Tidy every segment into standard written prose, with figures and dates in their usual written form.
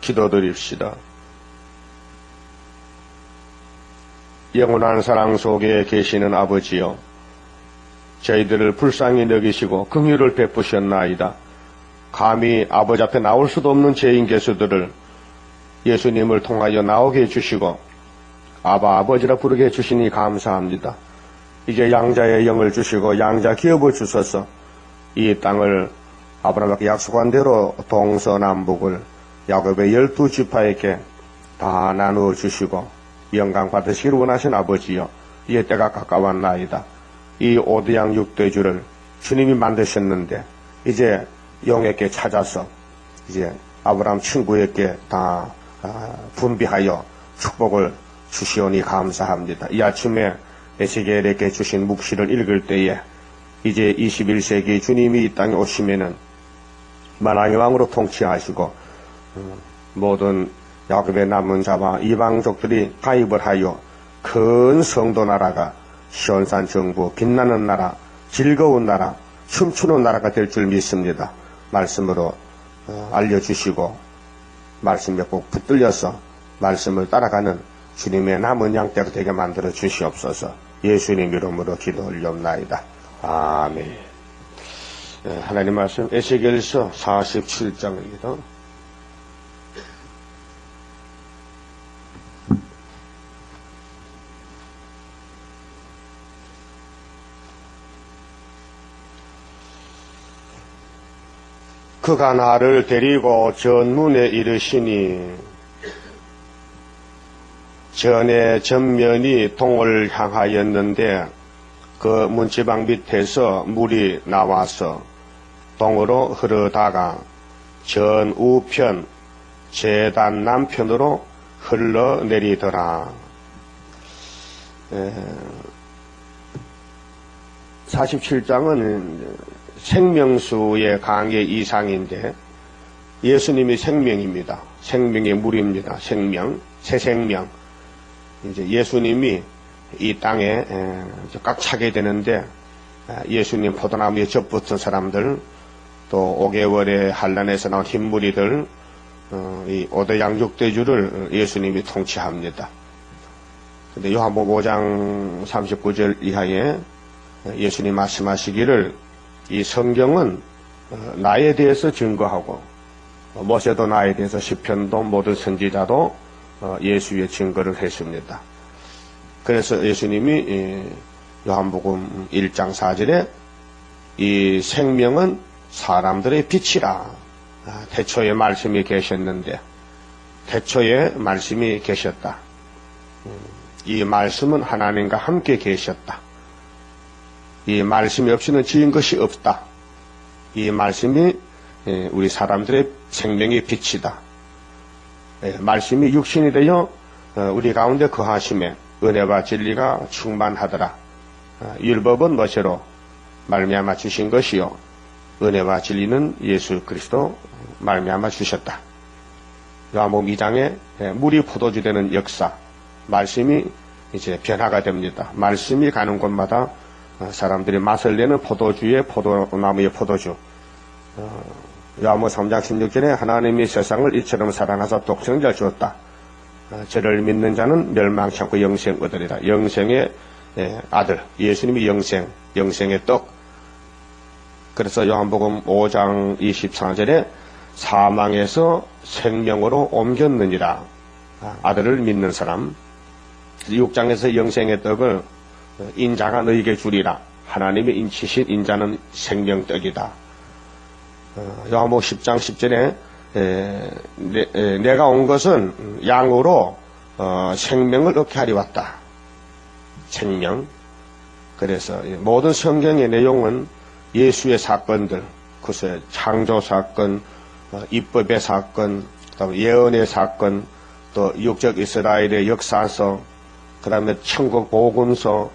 기도드립시다. 영원한 사랑 속에 계시는 아버지여, 저희들을 불쌍히 여기시고 긍휼을 베푸셨나이다. 감히 아버지 앞에 나올 수도 없는 죄인 개수들을 예수님을 통하여 나오게 해주시고 아버지라 부르게 해주시니 감사합니다. 이제 양자의 영을 주시고 양자 기업을 주셔서 이 땅을 아브라함께 약속한 대로 동서남북을 야곱의 12지파에게 다 나누어 주시고 영광 받으시기를 원하신 아버지여, 이제 때가 가까웠나이다. 이 오대양 육대주를 주님이 만드셨는데 이제 영에게 찾아서 이제 아브라함 친구에게 다 분비하여 축복을 주시오니 감사합니다. 이 아침에 에스겔에게 주신 묵시를 읽을 때에 이제 21세기 주님이 이 땅에 오시면은 만왕의 왕으로 통치하시고 모든 야곱의 남은 자와 이방족들이 가입을 하여 큰 성도 나라가 시온산 정부, 빛나는 나라, 즐거운 나라, 춤추는 나라가 될 줄 믿습니다. 말씀으로 알려주시고 말씀에 꼭 붙들려서 말씀을 따라가는 주님의 남은 양떼가 되게 만들어 주시옵소서. 예수님 이름으로 기도 올려옵나이다. 아멘. 하나님 말씀 에스겔서 47장입니다. 그가 나를 데리고 전문에 이르시니 전의 전면이 동을 향하였는데 그 문지방 밑에서 물이 나와서 동으로 흐르다가 전 우편 제단 남편으로 흘러내리더라. 47장은 생명수의 강의 이상인데 예수님이 생명입니다. 생명의 물입니다. 생명, 새 생명. 이제 예수님이 이 땅에 꽉 차게 되는데 예수님 포도나무에 접붙은 사람들, 또 5개월의 환란에서 나온 흰무리들, 이 오대양 육대주를 예수님이 통치합니다. 근데 요한복음 5장 39절 이하에 예수님 말씀하시기를 이 성경은 나에 대해서 증거하고 모세도 나에 대해서 시편도 모든 선지자도 예수의 증거를 했습니다. 그래서 예수님이 요한복음 1장 4절에 이 생명은 사람들의 빛이라. 태초에 말씀이 계셨는데 태초에 말씀이 계셨다. 이 말씀은 하나님과 함께 계셨다. 이 말씀이 없이는 지은 것이 없다. 이 말씀이 우리 사람들의 생명의 빛이다. 말씀이 육신이 되어 우리 가운데 거하심에 은혜와 진리가 충만하더라. 율법은 모세로 말미암아 주신 것이요 은혜와 진리는 예수 그리스도 말미암아 주셨다. 요한복음 2장에 물이 포도주 되는 역사, 말씀이 이제 변화가 됩니다. 말씀이 가는 곳마다 사람들이 맛을 내는 포도주의 포도나무의 포도주. 요한복음 3장 16절에 하나님이 세상을 이처럼 사랑하사 독생자를 주었다. 저를 믿는 자는 멸망치 않고 영생 얻으리라. 영생의 아들, 예수님이 영생의 떡. 그래서 요한복음 5장 24절에 사망에서 생명으로 옮겼느니라. 아들을 믿는 사람. 6장에서 영생의 떡을 인자가 너에게 주리라. 하나님의 인치신 인자는 생명떡이다. 요한복음 10장 10절에 내가 온 것은 양으로 생명을 얻게 하리 왔다. 생명. 그래서 모든 성경의 내용은 예수의 사건들, 글쎄 창조 사건, 입법의 사건, 예언의 사건, 또 육적 이스라엘의 역사서, 그 다음에 천국 복음서,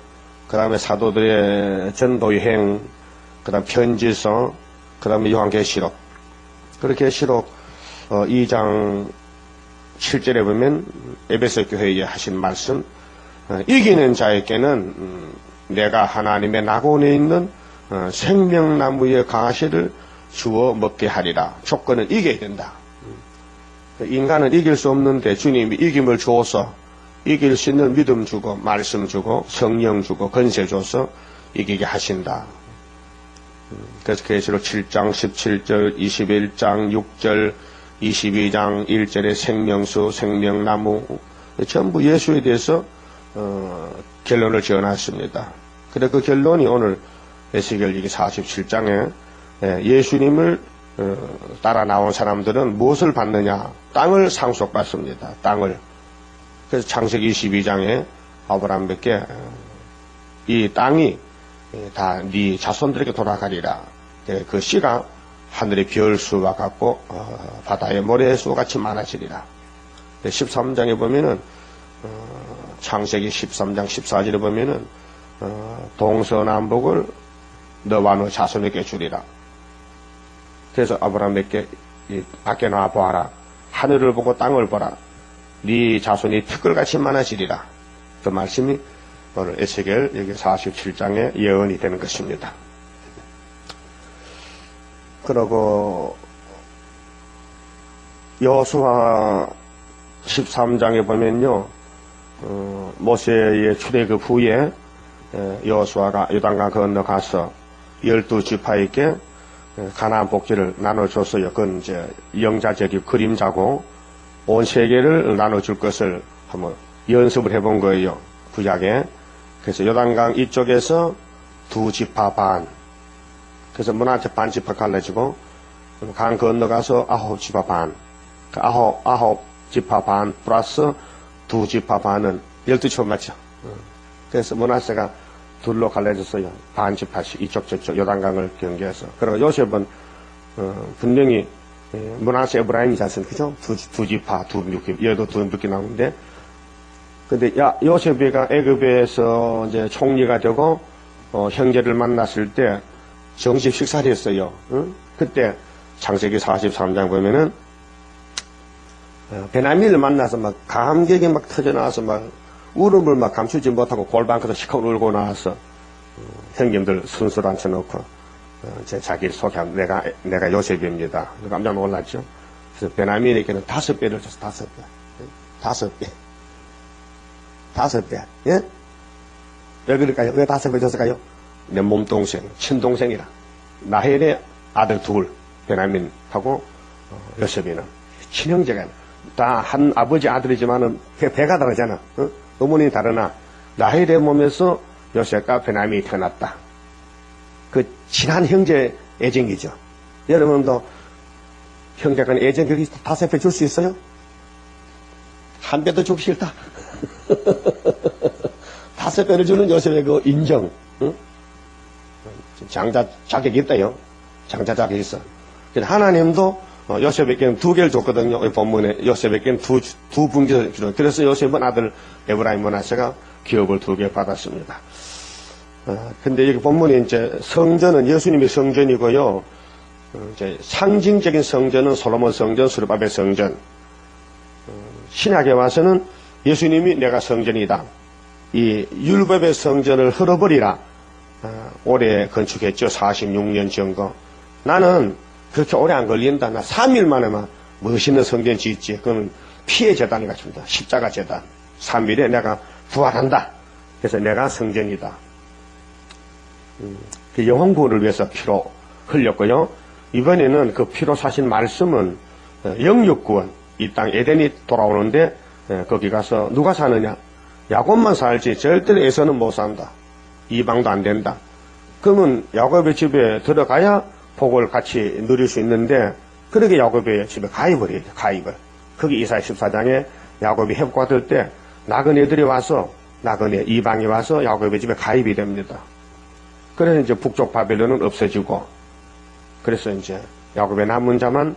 그 다음에 사도들의 전도여행, 그 다음 편지서, 그 다음에 요한계시록. 그렇게 계시록 2장 7절에 보면 에베소 교회에 하신 말씀, 이기는 자에게는 내가 하나님의 낙원에 있는 생명나무의 가시를 주어 먹게 하리라. 조건은 이겨야 된다. 인간은 이길 수 없는데 주님이 이김을 주어서 이길 수 있는 믿음 주고 말씀 주고 성령 주고 권세 줘서 이기게 하신다. 그래서 계시록 7장 17절 21장 6절 22장 1절의 생명수 생명나무 전부 예수에 대해서 결론을 지어놨습니다. 그래 그 결론이 오늘 에스겔 47장에 예수님을 따라 나온 사람들은 무엇을 받느냐? 땅을 상속받습니다. 땅을. 그래서 창세기 22장에 아브라함에게 이 땅이 다 네 자손들에게 돌아가리라. 그 씨가 하늘의 별수와 같고 바다의 모래수와 같이 많아지리라. 13장에 보면은 창세기 13장 14절에 보면은 동서남북을 너와 너 자손에게 주리라. 그래서 아브라함에게 밖에 나와 보아라. 하늘을 보고 땅을 보라. 네 자손이 티끌같이 많아지리라. 그 말씀이 오늘 에스겔 여기 47장의 예언이 되는 것입니다. 그러고 여호수아 13장에 보면요, 모세의 출애굽 후에 여호수아가 요단강 건너가서 12지파에게 가나안 복지를 나눠줬어요. 그건 이제 영자적인 그림자고 온 세계를 나눠줄 것을 한번 연습을 해본 거예요. 구약에. 그래서 요단강 이쪽에서 2지파 반. 그래서 문화재 반지파 갈라지고 강 건너가서 9지파 반. 그 9지파 반 플러스 2지파 반은 12지파 맞죠. 그래서 문화재가 둘로 갈라졌어요. 반지파씩 이쪽 저쪽 요단강을 경계해서. 그리고 요셉은 분명히 문하세 에브라임이지 않습니까? 그죠? 두 지파, 두 묶임, 얘도 두 묶임 나오는데, 근데 요셉이가 애굽에서 이제 총리가 되고 형제를 만났을 때 정식 식사를 했어요. 응? 그때 창세기 43장 보면은 베냐민을 만나서 막 감격이 막 터져나와서 막 울음을 막 감추지 못하고 골방에서 시커 울고 나와서 형님들 순서를 앉혀놓고 자기를 소개하면 내가 요셉입니다. 깜짝 놀랐죠. 그래서 베냐민에게는 5배를 줬어. 5배. 5배. 예? 왜 그럴까요? 왜 5배 줬을까요? 내 몸동생, 친동생이라. 라헬의 아들 둘, 베냐민하고 요셉이는 친형제가 다 한 아버지 아들이지만은 배가 다르잖아. 어? 어머니 다르나 라헬의 몸에서 요셉과 베냐민이 태어났다. 그 친한 형제 애정이죠. 여러분도 형제간 애정 그렇게 5배 줄 수 있어요? 한 배도 주기 싫다. 5배를 주는 요셉의 그 인정. 응? 장자 자격이 있다요. 장자 자격이 있어. 하나님도 요셉에게는 2개를 줬거든요. 본문에 요셉에게는 두 분기를 주는. 그래서 요셉은 아들 에브라임 므낫세가 기업을 2개 받았습니다. 근데 여기 본문에 이제 성전은 예수님의 성전이고요. 이제 상징적인 성전은 솔로몬 성전, 스룹바벨 성전. 신약에 와서는 예수님이 내가 성전이다. 이 율법의 성전을 헐어버리라. 올해 건축했죠. 46년 정도. 나는 그렇게 오래 안 걸린다. 나 3일 만에만 멋있는 성전 짓지. 그건 피의 제단이 같습니다. 십자가 제단. 3일에 내가 부활한다. 그래서 내가 성전이다. 그 영혼 구원을 위해서 피로 흘렸고요. 이번에는 그 피로 사신 말씀은 영육 구원. 이 땅 에덴이 돌아오는데 거기 가서 누가 사느냐? 야곱만 살지 절대로 에서는 못 산다. 이방도 안 된다. 그러면 야곱의 집에 들어가야 복을 같이 누릴 수 있는데 그렇게 야곱의 집에 가입을 해야 돼. 가입을. 거기 이사야 14장에 야곱이 회복받을 때 나그네들이 와서 나그네 이방이 와서 야곱의 집에 가입이 됩니다. 그래서 이제 북쪽 바벨론은 없어지고 그래서 이제 야곱의 남은 자만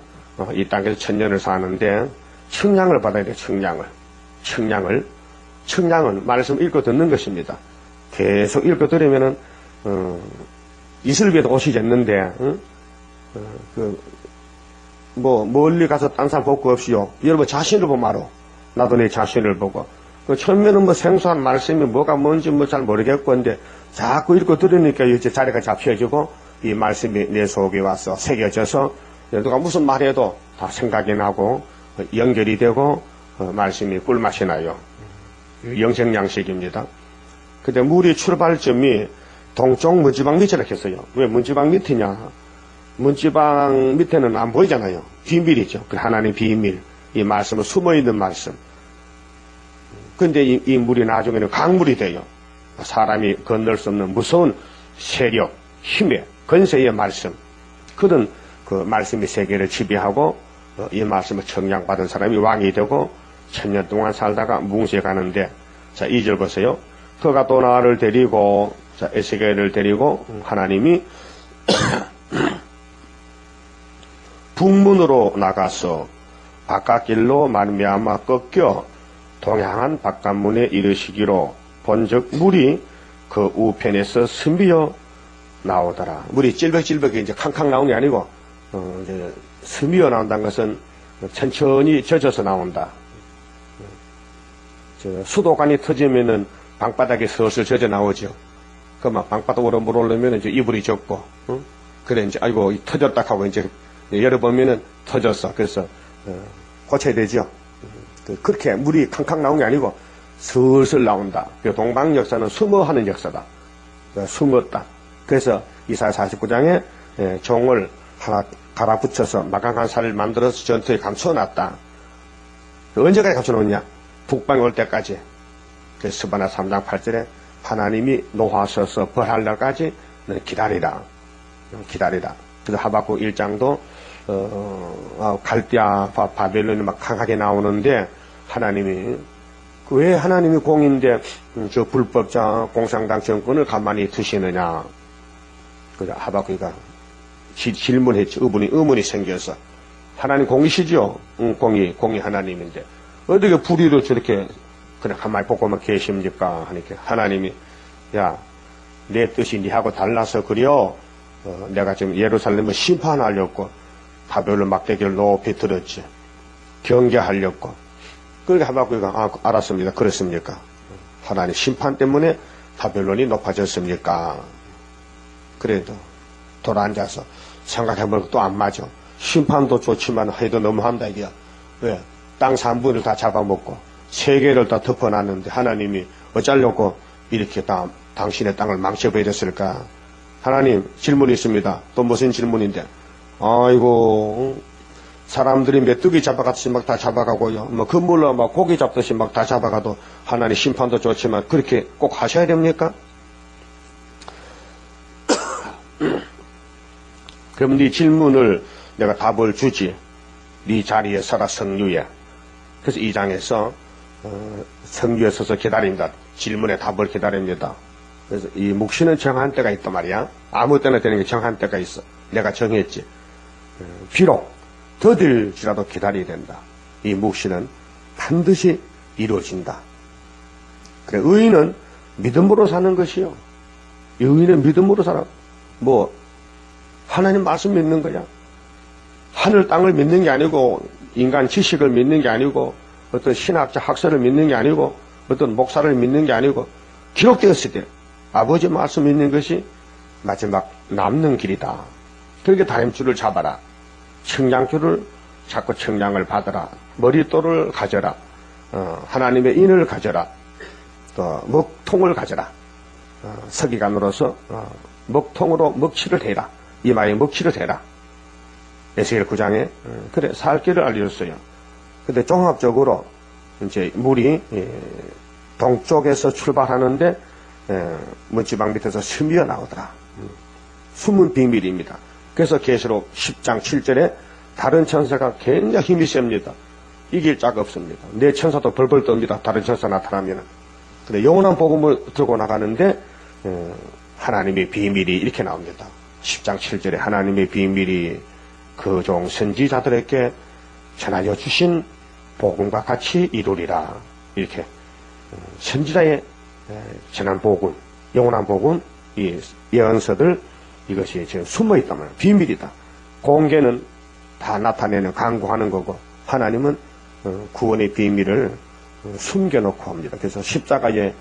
이 땅에서 천년을 사는데 측량을 받아야 돼. 측량은 말씀 읽고 듣는 것입니다. 계속 읽고 들으면은 이슬비에도 옷이 졌는데 멀리 가서 딴 사람 볼 거 없이요. 여러분 자신을 보마로 나도 내 자신을 보고 처음에는 생소한 말씀이 뭐가 뭔지 잘 모르겠고 근데 자꾸 읽고 들으니까 이제 자리가 잡혀지고 이 말씀이 내 속에 와서 새겨져서 누가 무슨 말해도 다 생각이 나고 연결이 되고 말씀이 꿀맛이 나요. 영생양식입니다. 근데 물이 출발점이 동쪽 문지방 밑이라 했어요. 왜 문지방 밑이냐? 문지방 밑에는 안 보이잖아요. 비밀이죠. 그 하나님의 비밀. 이 말씀은 숨어있는 말씀. 근데 이 물이 나중에는 강물이 돼요. 사람이 건널 수 없는 무서운 세력, 힘의, 건세의 말씀. 그런 그 말씀이 세계를 지배하고 이 말씀을 청량받은 사람이 왕이 되고 천년 동안 살다가 뭉세 가는데, 자, 2절 보세요. 그가 또 나를 데리고, 자, 에스겔을 데리고 하나님이 북문으로 나가서 바깥길로 말미암아 꺾여 동향한 바깥문에 이르시기로 본즉 물이 그 우편에서 스미어 나오더라. 물이 찔벅찔벅이 이제 캉캉 나오는 게 아니고 이제 스미어 나온다는 것은 천천히 젖어서 나온다. 수도관이 터지면은 방바닥에 슬슬 젖어 나오죠. 그러면 방바닥으로 물 올르면 이제 이불이 젖고, 그래 이제 아이고 터졌다 하고 이제 열어보면은 터졌어. 그래서 고쳐야 되죠. 그렇게 물이 캉캉 나온 게 아니고 슬슬 나온다. 동방 역사는 숨어하는 역사다. 숨었다. 그래서 이사야 49장에 종을 하나 갈아붙여서 마강한 살을 만들어서 전투에 감춰놨다. 언제까지 감춰놓냐? 북방에 올 때까지. 그래서 스바나 3장 8절에 하나님이 노하셔서 벌할 날까지 기다리라. 기다리라. 그래서 하박국 1장도 갈대아 바벨론이 막 강하게 나오는데 하나님이 왜 하나님이 공인데 저 불법자 공산당 정권을 가만히 두시느냐. 그래서 하박국이가 질문했죠. 의문이 생겨서 하나님 공이시죠? 공이 하나님인데 어떻게 불의로 저렇게 그냥 가만히 보고만 계십니까? 하니까 하나님이 야, 내 뜻이 니하고 달라서 그려. 내가 지금 예루살렘을 심판하려고 바벨론 막대기를 높이 들었지. 경계하려고. 그러니까 하박국이가 알았습니다. 그렇습니까? 하나님 심판 때문에 바벨론이 높아졌습니까? 그래도 돌아앉아서 생각해보니까 또 안 맞아. 심판도 좋지만 해도 너무한다 이게야. 왜? 땅 3분을 다 잡아먹고 세계를 다 덮어놨는데 하나님이 어쩌려고 이렇게 당신의 땅을 망쳐버렸을까? 하나님 질문이 있습니다. 또 무슨 질문인데? 아이고 사람들이 메뚜기 잡아갔듯이 막 다 잡아가고요. 뭐 그물로 막 고기 잡듯이 막 다 잡아가도 하나님 심판도 좋지만 그렇게 꼭 하셔야 됩니까? 그럼 네 질문을 내가 답을 주지. 네 자리에 서라 성유에. 그래서 2장에서 성유에 서서 기다린다. 질문에 답을 기다립니다. 그래서 이 묵시는 정한 때가 있단 말이야. 아무 때나 되는 게 정한 때가 있어. 내가 정했지. 비록 더딜지라도 기다려야 된다. 이 묵시는 반드시 이루어진다. 그래, 의인은 믿음으로 사는 것이요. 의인은 믿음으로 살아. 뭐 하나님 말씀 믿는 거야. 하늘 땅을 믿는 게 아니고 인간 지식을 믿는 게 아니고 어떤 신학자 학설을 믿는 게 아니고 어떤 목사를 믿는 게 아니고 기록되었을 때 아버지 말씀 믿는 것이 마지막 남는 길이다. 그렇게 다림줄을 잡아라. 청량줄을 잡고 청량을 받아라. 머릿돌을 가져라. 하나님의 인을 가져라. 또 먹통을 가져라. 서기관으로서 먹통으로 먹칠을 해라. 이마에 먹칠을 해라. 에스겔 9장에 그래 살 길을 알려줬어요. 근데 종합적으로 이제 물이 동쪽에서 출발하는데 문지방 밑에서 스미어 나오더라. 숨은 비밀입니다. 그래서 계시록 10장 7절에 다른 천사가 굉장히 힘이 셉니다. 이길 자가 없습니다. 내 천사도 벌벌 떱니다. 다른 천사 나타나면. 근데 영원한 복음을 들고 나가는데 하나님의 비밀이 이렇게 나옵니다. 10장 7절에 하나님의 비밀이 그 종 선지자들에게 전하여 주신 복음과 같이 이루리라. 이렇게 선지자의 전한 복음, 영원한 복음, 이 예언서들 이것이 지금 숨어 있단 말이에요. 비밀이다. 공개는 다 나타내는 강구하는 거고 하나님은 구원의 비밀을 숨겨놓고 합니다. 그래서 십자가의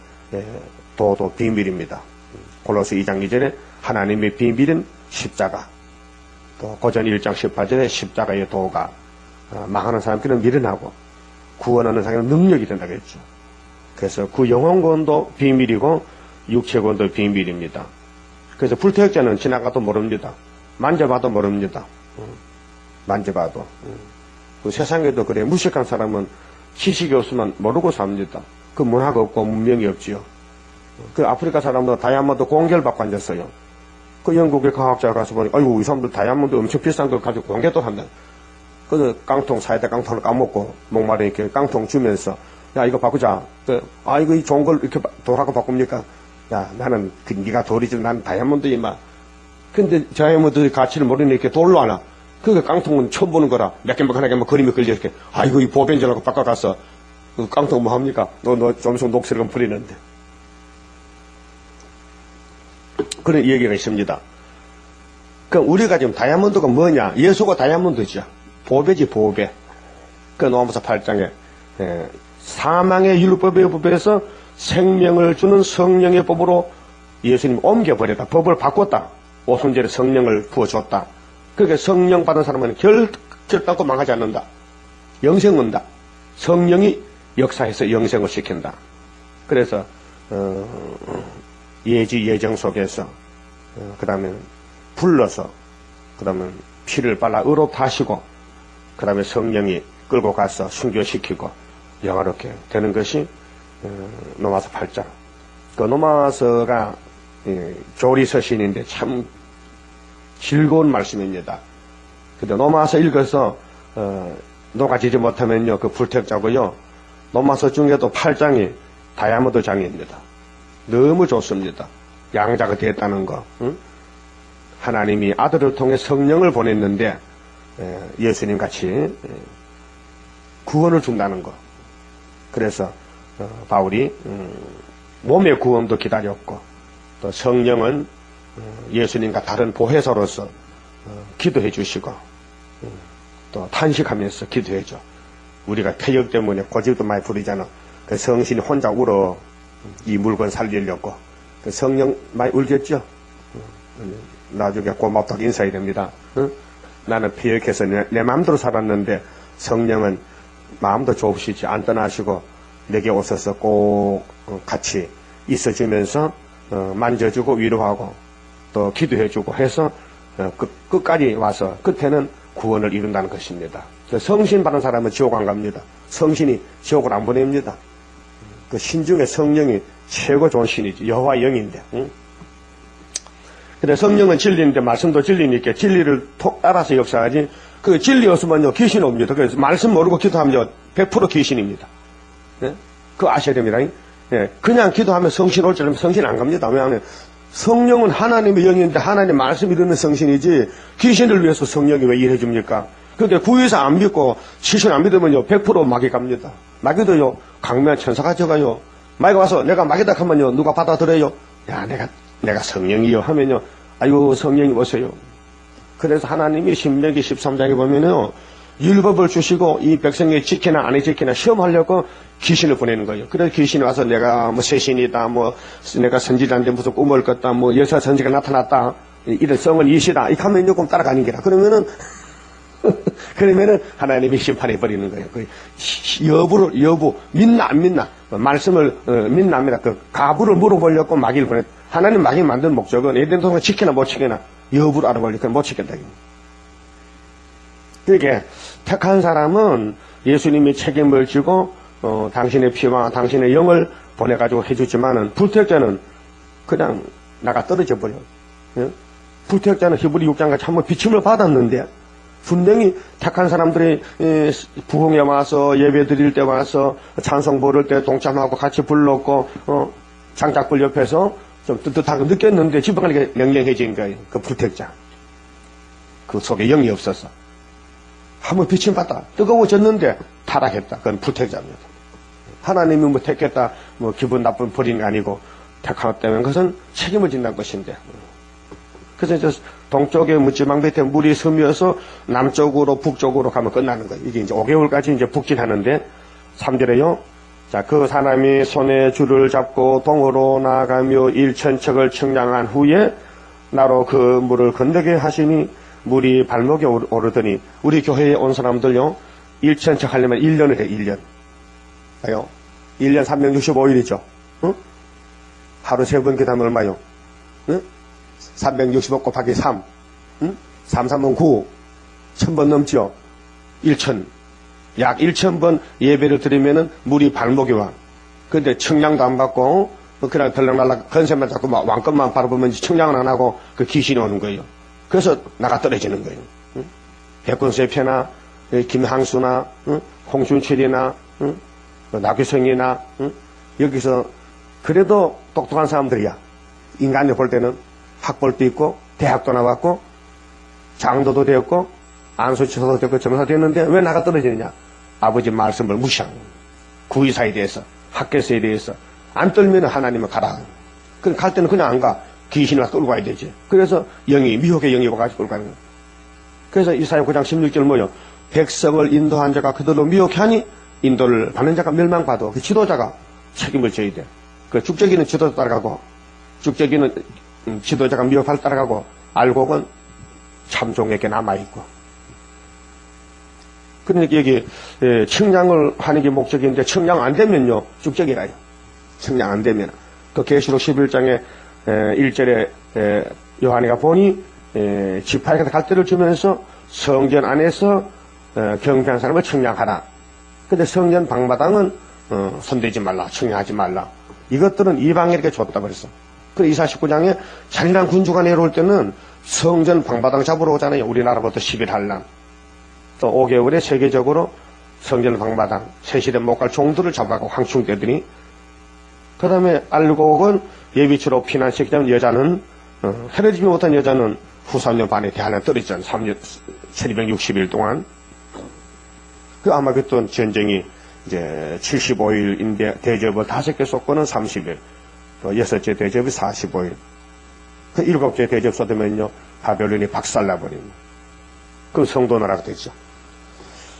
도도 비밀입니다. 골로새 2장 2절에 하나님의 비밀은 십자가, 또 고전 1장 18절에 십자가의 도가 망하는 사람들은 미련하고 구원하는 사람은 능력이 된다겠죠. 그래서 그 영혼권도 비밀이고 육체권도 비밀입니다. 그래서 불태역자는 지나가도 모릅니다. 만져봐도 모릅니다. 만져봐도. 그 세상에도 그래. 무식한 사람은 지식이 없으면 모르고 삽니다. 그 문화가 없고 문명이 없지요. 그 아프리카 사람도 다이아몬드 공개를 받고 앉았어요. 그 영국의 과학자가 가서 보니까, 아이고, 이 사람들 다이아몬드 엄청 비싼 거 가지고 공개도 한다. 그 깡통, 사이다 깡통을 까먹고, 목마르니까 깡통 주면서, 야, 이거 바꾸자. 이거 이 좋은 걸 이렇게 돌하고 바꿉니까? 야, 나는, 네가 돌이지, 난 다이아몬드, 임마. 근데 다이아몬드 가치를 모르니까 돌로 하나. 그 깡통은 처음 보는 거라. 몇 개만 하나 개만 그림이 걸려 이렇게. 이거 이 보벤줄하고 바꿔가서, 그 깡통 뭐 합니까? 너 좀 있으면 녹슬금 부리는데. 그런 얘기가 있습니다. 그럼 우리가 지금 다이아몬드가 뭐냐? 예수가 다이아몬드죠. 보배지, 보배. 그 로마서 8장에 사망의 율법의 법에서 생명을 주는 성령의 법으로 예수님 옮겨버렸다. 법을 바꿨다. 오순절에 성령을 부어줬다. 그렇게 성령 받은 사람은 결단코 망하지 않는다. 영생 온다. 성령이 역사해서 영생을 시킨다. 그래서 예지 예정 속에서 그 다음에 불러서 그 다음에 피를 발라 의롭다 하시고 그 다음에 성령이 끌고 가서 순교시키고 영화롭게 되는 것이 로마서 8장. 그 로마서가 조리서신인데 참 즐거운 말씀입니다. 근데 로마서 읽어서 녹아지지 못하면요 그 불태자고요. 로마서 중에도 8장이 다이아몬드 장입니다. 너무 좋습니다. 양자가 됐다는 거. 응? 하나님이 아들을 통해 성령을 보냈는데 예수님 같이 구원을 준다는 거. 그래서 바울이 몸의 구원도 기다렸고 또 성령은 예수님과 다른 보혜사로서 기도해 주시고 또 탄식하면서 기도해 줘. 우리가 폐역 때문에 고집도 많이 부리잖아. 그 성신이 혼자 울어. 이 물건 살리려고. 그 성령 많이 울겠죠? 나중에 고맙다고 인사해야 됩니다. 응? 나는 폐역해서 내 마음대로 살았는데 성령은 마음도 좁으시지 안 떠나시고 내게 오셔서 꼭 같이 있어주면서 만져주고 위로하고 또 기도해주고 해서 끝까지 와서 끝에는 구원을 이룬다는 것입니다. 성신 받은 사람은 지옥 안 갑니다. 성신이 지옥을 안 보냅니다. 그 신중의 성령이 최고 좋은 신이지. 여호와 영인데. 응? 근데 성령은 진리인데 말씀도 진리니까 진리를 톡 따라서 역사하지. 그 진리 없으면요 귀신 옵니다. 그래서 말씀 모르고 기도하면 100% 귀신입니다. 예? 그거 아셔야 됩니다. 예. 그냥 기도하면 성신 올 줄 알면 성신 안 갑니다. 왜냐하면 성령은 하나님의 영인데 하나님의 말씀이 이르는 성신이지 귀신을 위해서 성령이 왜 일해줍니까? 그런데 구에서 안 믿고 시신 안 믿으면요 100% 마귀 갑니다. 마귀도요 강면 천사가 적어요. 마귀가 와서 내가 마귀다 하면요 누가 받아들여요? 야 내가 성령이요 하면요 아이고 성령이 오세요. 그래서 하나님이 신명기 13장에 보면요 율법을 주시고 이 백성이 지키나 안 지키나 시험하려고 귀신을 보내는 거예요. 그래서 귀신이 와서 내가 뭐 새신이다 뭐 내가 선지자인데 무슨 꿈을 꿨다 뭐 여사 선지가 나타났다 이런 성은 이시다 이렇게 하면 조금 따라가는 게라. 그러면은 하나님이 심판해 버리는 거예요. 그 여부 믿나 안 믿나 말씀을 믿나 안 믿나 그 가부를 물어보려고 마귀를 보내. 하나님 마귀 만든 목적은 에덴 동산 지키나 못 지키나 여부를 알아보려고 못 지킨다. 그러니까 택한 사람은 예수님이 책임을 지고 당신의 피와 당신의 영을 보내가지고 해주지만은 불택자는 그냥 나가 떨어져 버려. 예? 불택자는 히브리 6장같이 한번 비침을 받았는데 분명히 택한 사람들이 부흥에 와서 예배 드릴 때 와서 찬송 부를 때 동참하고 같이 불렀고 장작불 옆에서 좀 뜨뜻하게 느꼈는데 집에 가니까 명령해진 거예요. 그 불택자. 그 속에 영이 없어서. 한번 비침 받다. 뜨거워졌는데 타락했다. 그건 불택자입니다. 하나님이 뭐 택했다. 뭐 기분 나쁜 버린 게 아니고 택하기 때문에 그것은 책임을 진다는 것인데. 그래서 이제 동쪽에 묻지망 밑에 물이 스며서 남쪽으로 북쪽으로 가면 끝나는 거예요. 이게 이제 5개월까지 이제 북진하는데 3절에요. 자, 그 사람이 손에 줄을 잡고 동으로 나가며 일천척을 청량한 후에 나로 그 물을 건너게 하시니 물이 발목에 오르더니 우리 교회에 온 사람들요 일천척 하려면 1년을 해, 1년. 아요. 1년 365일이죠. 응? 하루 3번 기도하면 얼마요? 응? 365 곱하기 3. 응? 3, 3은 9. 1000번 넘죠? 1000. 약 1000번 예배를 드리면은 물이 발목에 와. 근데 청량도 안 받고, 그냥 덜렁달랑 건새만 잡고 막 왕것만 바라보면 청량은 안 하고 그 귀신이 오는 거예요. 그래서 나가 떨어지는 거예요. 응? 백군세표나, 김항수나, 응? 홍순철이나, 응? 나규성이나, 응? 여기서 그래도 똑똑한 사람들이야. 인간이 볼 때는 학벌도 있고, 대학도 나왔고, 장도도 되었고, 안수치서도 되었고, 정사도 되었는데 왜 나가 떨어지느냐? 아버지 말씀을 무시한 거예요. 구의사에 대해서, 학교서에 대해서. 안 떨면 하나님은 가라. 그럼 갈 때는 그냥 안 가. 귀신을 끌고 가야 되지. 그래서 미혹의 영이 와가지고 끌고 가는 거예요. 그래서 이사야 9장 16절 뭐요? 백성을 인도한 자가 그들로 미혹해 하니 인도를 받는 자가 멸망받아. 그 지도자가 책임을 져야 돼. 그 죽적이는 지도자 따라가고, 죽적이는 지도자가 미혹할 따라가고, 알곡은 참종에게 남아있고. 그러니까 여기 청량을 하는 게 목적인데 청량 안 되면요 죽적이라요. 청량 안 되면. 또 계시록 11장에 1절에 요한이가 보니 지파에게 갈대를 주면서 성전 안에서 경배한 사람을 청량하라. 근데 성전 방마당은 손대지 말라, 청량하지 말라. 이것들은 이방인에게 줬다 그랬어. 그 이사 19장에 잔인한 군주가 내려올 때는 성전 방마당 잡으러 오잖아요. 우리나라부터 11한란. 또 5개월에 세계적으로 성전 방마당, 세시대 못 갈 종들을 잡아가고 황충되더니, 그 다음에 알곡은 예비치로 피난시키기 때문에 여자는, 헤어지지 못한 여자는 후 3년 반에 대한에 떨어졌잖아요. 3년, 1260일 동안. 그 아마 그랬던 전쟁이 이제 75일인데 대접을 5개 쏟고는 30일, 또 6째 대접이 45일. 그 7째 대접 쏟으면요, 바벨론이 박살나버립니다. 그 성도나라가 되죠.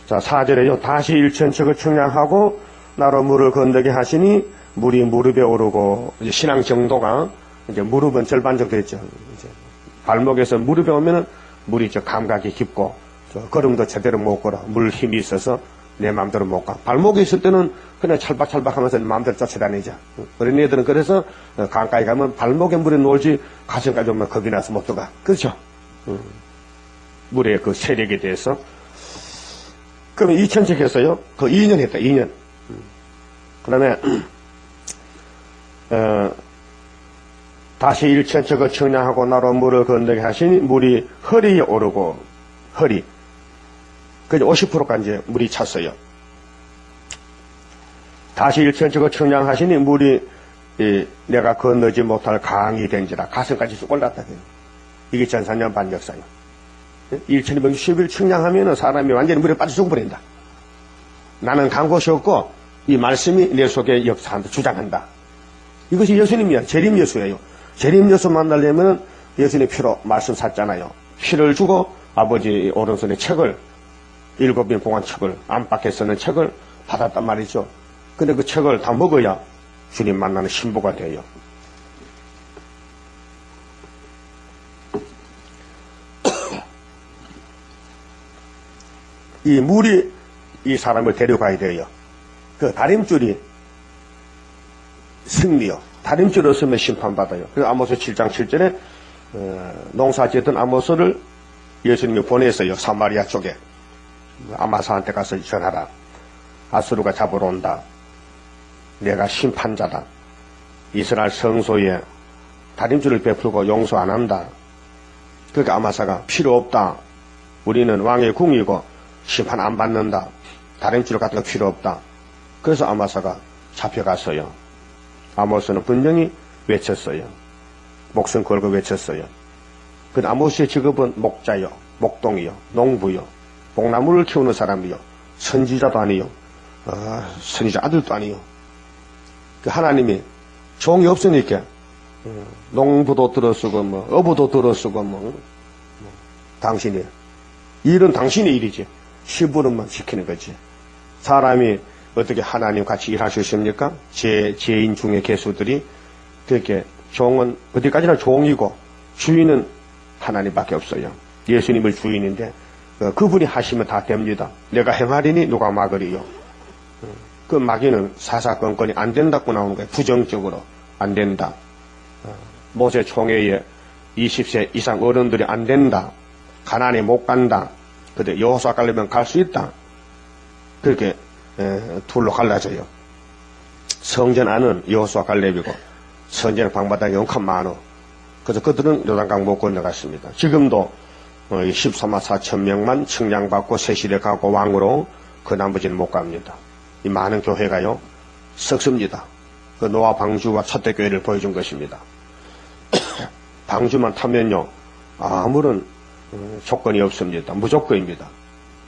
자, 4절에요. 다시 일천척을 청량하고 나로 물을 건너게 하시니 물이 무릎에 오르고, 이제 신앙 정도가 이제 무릎은 절반 정도 됐죠. 이제 발목에서 무릎에 오면은 물이 감각이 깊고, 걸음도 제대로 못 걸어. 물 힘이 있어서 내 마음대로 못 가. 발목에 있을 때는 그냥 찰박찰박 하면서 마음대로 쫓아다니자. 어린 애들은 그래서 강가에 가면 발목에 물에 놀지 가슴까지 오면 겁이 나서 못 들어가. 그렇죠? 물의 그 세력에 대해서. 그러면 2000척 했어요. 그 2년 했다, 2년. 그 다음에, 다시 1000척을 청량하고 나로 물을 건너게 하시니 물이 허리에 오르고, 허리. 그래서 50%까지 물이 찼어요. 다시 1000척을 청량하시니 물이 내가 건너지 못할 강이 된지라 가슴까지 쑥 올랐다. 이게 전사년 반 역사예요. 1260일 청량하면은 사람이 완전히 물에 빠져 죽어버린다. 나는 간 곳이 없고 이 말씀이 내 속에 역사한다, 주장한다. 이것이 예수님이야. 재림 예수예요. 재림 예수 만나려면 예수님 피로 말씀 샀잖아요. 피를 주고 아버지 오른손에 책을 7인 봉한 책을 안팎에 쓰는 책을 받았단 말이죠. 근데 그 책을 다 먹어야 주님 만나는 신부가 돼요. 이 물이 이 사람을 데려가야 돼요. 그 다림줄이 승리요. 다림줄 없으면 심판받아요. 그래서 아모스 7장 7절에 농사 짓던 아모스를 예수님이 보냈어요. 사마리아 쪽에. 아마사한테 가서 전하라. 아수르가 잡으러 온다. 내가 심판자다. 이스라엘 성소에 다림줄을 베풀고 용서 안 한다. 그러니까 아마사가 필요 없다. 우리는 왕의 궁이고 심판 안 받는다. 다림줄 같은 거 필요 없다. 그래서 아마사가 잡혀갔어요. 아모스는 분명히 외쳤어요. 목숨 걸고 외쳤어요. 그 아모스의 직업은 목자요, 목동이요, 농부요, 복나무를 키우는 사람이요, 선지자도 아니요, 선지자 아들도 아니요. 그 하나님이 종이 없으니까 농부도 들어쓰고 어부도 들어쓰고 당신이 일은 당신의 일이지. 시부름만 시키는 거지. 사람이 어떻게 하나님 같이 일할 수 있습니까? 죄인 중에 개수들이 그렇게 종은 어디까지나 종이고 주인은 하나님밖에 없어요. 예수님을 주인인데 그분이 하시면 다 됩니다. 내가 행하리니 누가 막으리요. 그 막이는 사사건건이 안 된다고 나오는 거예요. 부정적으로 안 된다. 모세 총회에 20세 이상 어른들이 안 된다. 가나안에 못 간다. 근데 여호수아 갈래면 갈 수 있다. 그렇게 둘로 갈라져요. 성전 안은 여호수아 갈렙이고 선제는 방바닥에 용칸 많어. 그래서 그들은 요단강 못 건너갔습니다. 지금도 14만 4천 명만 측량받고 세실에 가고 왕으로 그 나머지는 못 갑니다. 이 많은 교회가요 썩습니다. 그 노아 방주와 첫대교회를 보여준 것입니다. 방주만 타면요 아무런 조건이 없습니다. 무조건입니다.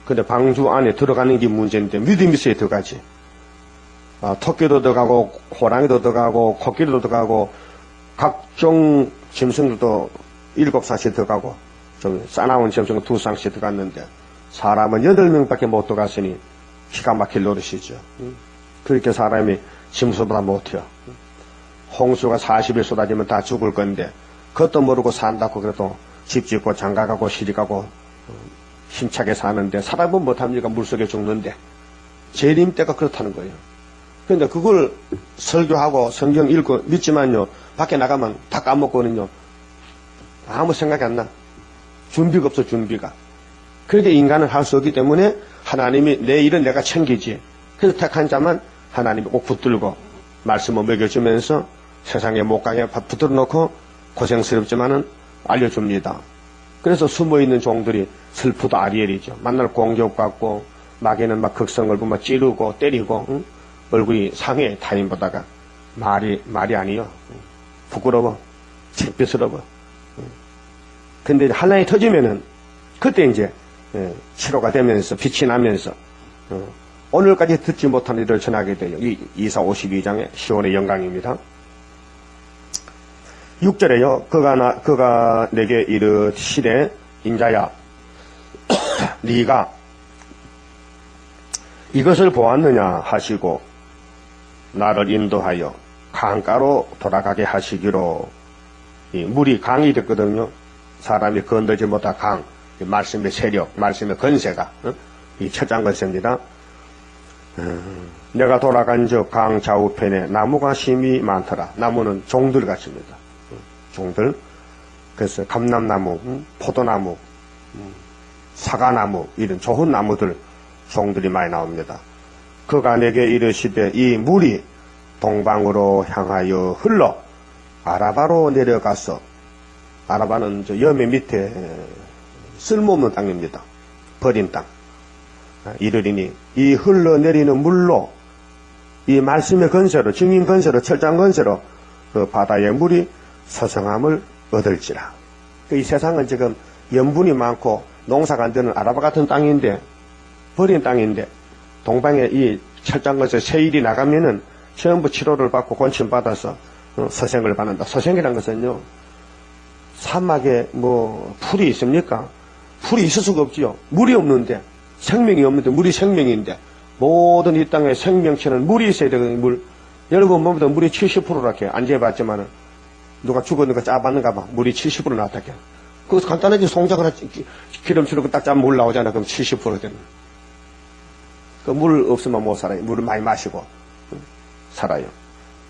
근데 방주 안에 들어가는 게 문제인데 믿음이 있어야 들어가지. 토끼도 들어가고 호랑이도 들어가고 코끼리도 들어가고 각종 짐승들도 7쌍씩 들어가고 좀 싸나운 짐승은 2쌍씩 들어갔는데 사람은 8명밖에 못 들어갔으니 기가 막힐 노릇이죠. 그렇게 사람이 짐승보다 못해요. 홍수가 40일 쏟아지면 다 죽을 건데 그것도 모르고 산다고 그래도 집 짓고 장가가고 시집가고 힘차게 사는데 사람은 못합니까? 물속에 죽는데 재림 때가 그렇다는 거예요. 그런데 그걸 설교하고 성경 읽고 믿지만요 밖에 나가면 다 까먹거든요. 아무 생각이 안 나. 준비가 없어. 준비가. 그렇게 인간은 할 수 없기 때문에 하나님이 내 일은 내가 챙기지. 그래서 택한 자만 하나님이 꼭 붙들고 말씀을 먹여주면서 세상에 못 가게 붙들어 놓고 고생스럽지만은 알려줍니다. 그래서 숨어있는 종들이 슬프도 아리엘이죠. 만날 공격받고 마귀는 막 극성을 보면 찌르고 때리고 응? 얼굴이 상해 타인보다가 말이 아니요. 부끄러워. 창피스러워. 근데 한란이 터지면은 그때 이제 치료가 되면서 빛이 나면서 오늘까지 듣지 못한 일을 전하게 돼요. 이사 52장의 시온의 영광입니다. 6절에요. 그가 내게 이르시되 인자야 네가 이것을 보았느냐 하시고 나를 인도하여 강가로 돌아가게 하시기로. 이 물이 강이 됐거든요. 사람이 건들지 못한 강, 말씀의 세력, 말씀의 건세가 이 철장 건세입니다. 내가 돌아간 즉 강 좌우편에 나무가 심이 많더라. 나무는 종들 같습니다. 종들. 그래서 감람나무, 포도나무, 사과나무 이런 좋은 나무들 종들이 많이 나옵니다. 그가 내게 이르시되 이 물이 동방으로 향하여 흘러 아라바로 내려가서, 아라바는 저 염해 밑에 쓸모없는 땅입니다. 버린 땅. 이르리니 이 흘러내리는 물로 이 말씀의 건세로, 증인 건세로, 철장 건세로 그 바다의 물이 서성함을 얻을지라. 이 세상은 지금 염분이 많고 농사가 안 되는 아라바 같은 땅인데, 버린 땅인데 동방에 이 철장 건세 세일이 나가면은 전부 치료를 받고 곤침받아서 서생을 받는다. 서생이란 것은요, 사막에 뭐 풀이 있습니까? 풀이 있을 수가 없지요. 물이 없는데, 생명이 없는데, 물이 생명인데, 모든 이 땅의 생명체는 물이 있어야 되거든요. 물. 여러분 몸에도 물이 70%라게 안 재봤지만은 누가 죽었는가 짜봤는가 봐. 물이 70% 나왔다게. 그거 간단하게 송작 하나 기름치고 딱 짜면 물 나오잖아. 그럼 70% 되는. 그 물 없으면 못 살아요. 물을 많이 마시고 살아요.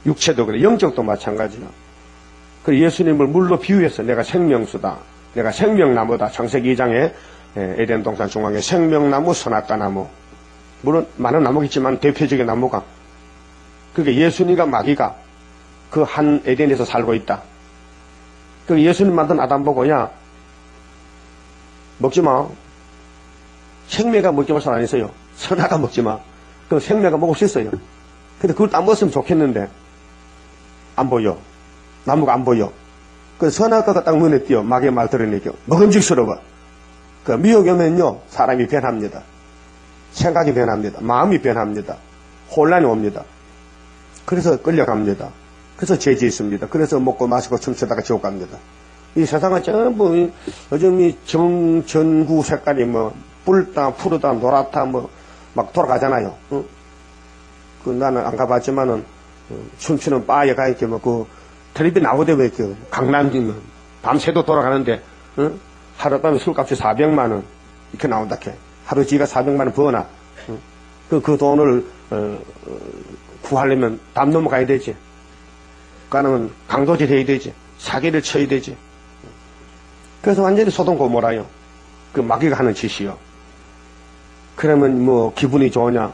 육체도 그래. 영적도 마찬가지야. 그 예수님을 물로 비유해서 내가 생명수다. 내가 생명나무다. 창세기 2장에 에덴 동산 중앙에 생명나무, 선악과나무. 물론 많은 나무겠지만 대표적인 나무가, 그게 예수님과 마귀가 그 한 에덴에서 살고 있다. 그 예수님 만든 아담 보고, 야 먹지마. 생명가 먹지 말 사람 안 있어요. 선악과 먹지마. 그 생명가 먹을 수 있어요. 근데 그걸 딱 먹었으면 좋겠는데 안 보여. 나무가 안 보여. 그 선악과가 딱 눈에 띄어. 마귀의 말 들으니까 먹음직스러워. 그 미혹이 오면요 사람이 변합니다. 생각이 변합니다. 마음이 변합니다. 혼란이 옵니다. 그래서 끌려갑니다. 그래서 죄지 있습니다. 그래서 먹고 마시고 춤추다가 지옥 갑니다. 이 세상은 전부 요즘 이 전구 색깔이 뭐 뿔다 푸르다 노랗다 뭐 막 돌아가잖아요. 그 나는 안 가봤지만은 춤추는 바에 가 이렇게 뭐 그 텔레비 나오대 왜 강남이면 밤새도 돌아가는데 하룻밤에 술값이 400만 원. 이렇게 나온다, 이렇게. 하루 지가 400만 원 버나. 그 돈을, 구하려면 담 넘어가야 되지. 그러면 강도질 해야 되지. 사기를 쳐야 되지. 그래서 완전히 소동고모라요. 그 마귀가 하는 짓이요. 그러면 뭐 기분이 좋으냐?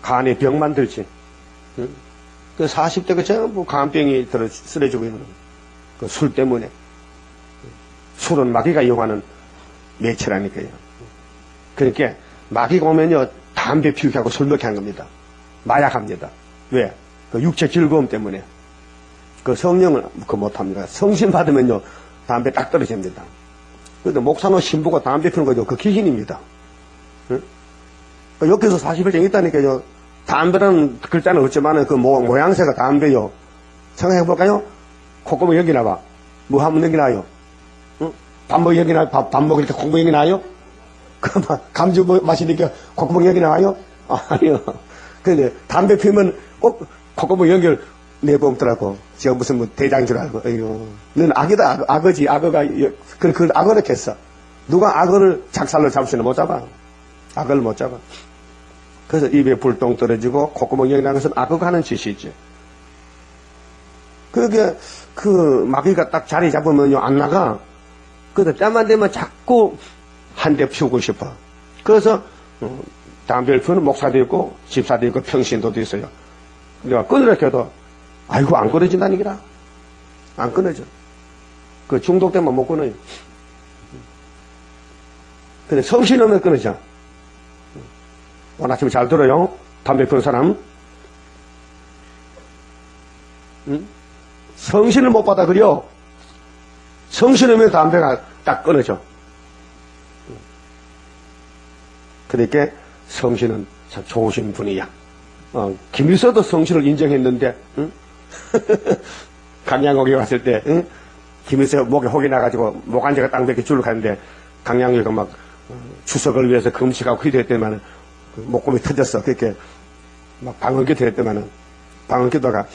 간에 병 만들지. 그 40대가 전부 간병이 쓰러지고 있는 그 술 때문에. 술은 마귀가 이용하는 매체라니까요. 그러니까 마귀가 오면요 담배 피우게 하고 술 먹게 한 겁니다. 마약합니다. 왜? 그 육체 즐거움 때문에. 그 성령을 그 못합니다. 성신 받으면요 담배 딱 떨어집니다. 그런데 목사노 신부가 담배 피우는 거죠. 그 기신입니다. 응? 여기서 40일째 있다니까요. 담배라는 글자는 없지만 그 모양새가 담배요. 생각해볼까요? 콧구멍 여기 나와. 뭐 하면 여기 나요? 응? 밥 먹이 여기 나요? 밥 먹을 때 콧구멍 여기 나요? 그 감주 마시니까 콧구멍 여기 나와요? 아니요. 근데 담배 피우면 꼭 콧구멍 연결 내범더라고. 제가 무슨 뭐 대장인 줄 알고. 어이구. 넌 악이다. 악어지. 악어가 그 악어를 했어. 누가 악어를 작살로 잡을 수는 못 잡아. 악어를 못 잡아. 그래서 입에 불똥 떨어지고 콧구멍 여기 나는 것은 악어가 하는 짓이지. 그게 그 마귀가 딱 자리 잡으면요 안 나가. 그래서 때만 되면 자꾸 한 대 피우고 싶어. 그래서 담배를 피우는 목사도 있고 집사도 있고 평신도도 있어요. 내가 끊으려 해도 아이고 안 끊어진다니기라. 안 끊어져. 그 중독되면 못 끊어요. 근데 성신 오면 끊어져. 오늘 아침에 잘 들어요. 담배 피우는 사람. 성신을 못 받아 그려. 성신 오면 담배가 딱 끊어져. 그러니까 성신은 참 좋으신 분이야. 김일성도 성신을 인정했는데, 응? 강양옥에 왔을 때, 응? 김일성 목에 혹이 나가지고 목안제가 땅 뱉게 줄로 가는데 강양옥이가 막 추석을 위해서 금식하고 기도했더니만 목구멍이 터졌어. 그렇게 막 방언기도 했더니만 방언기도가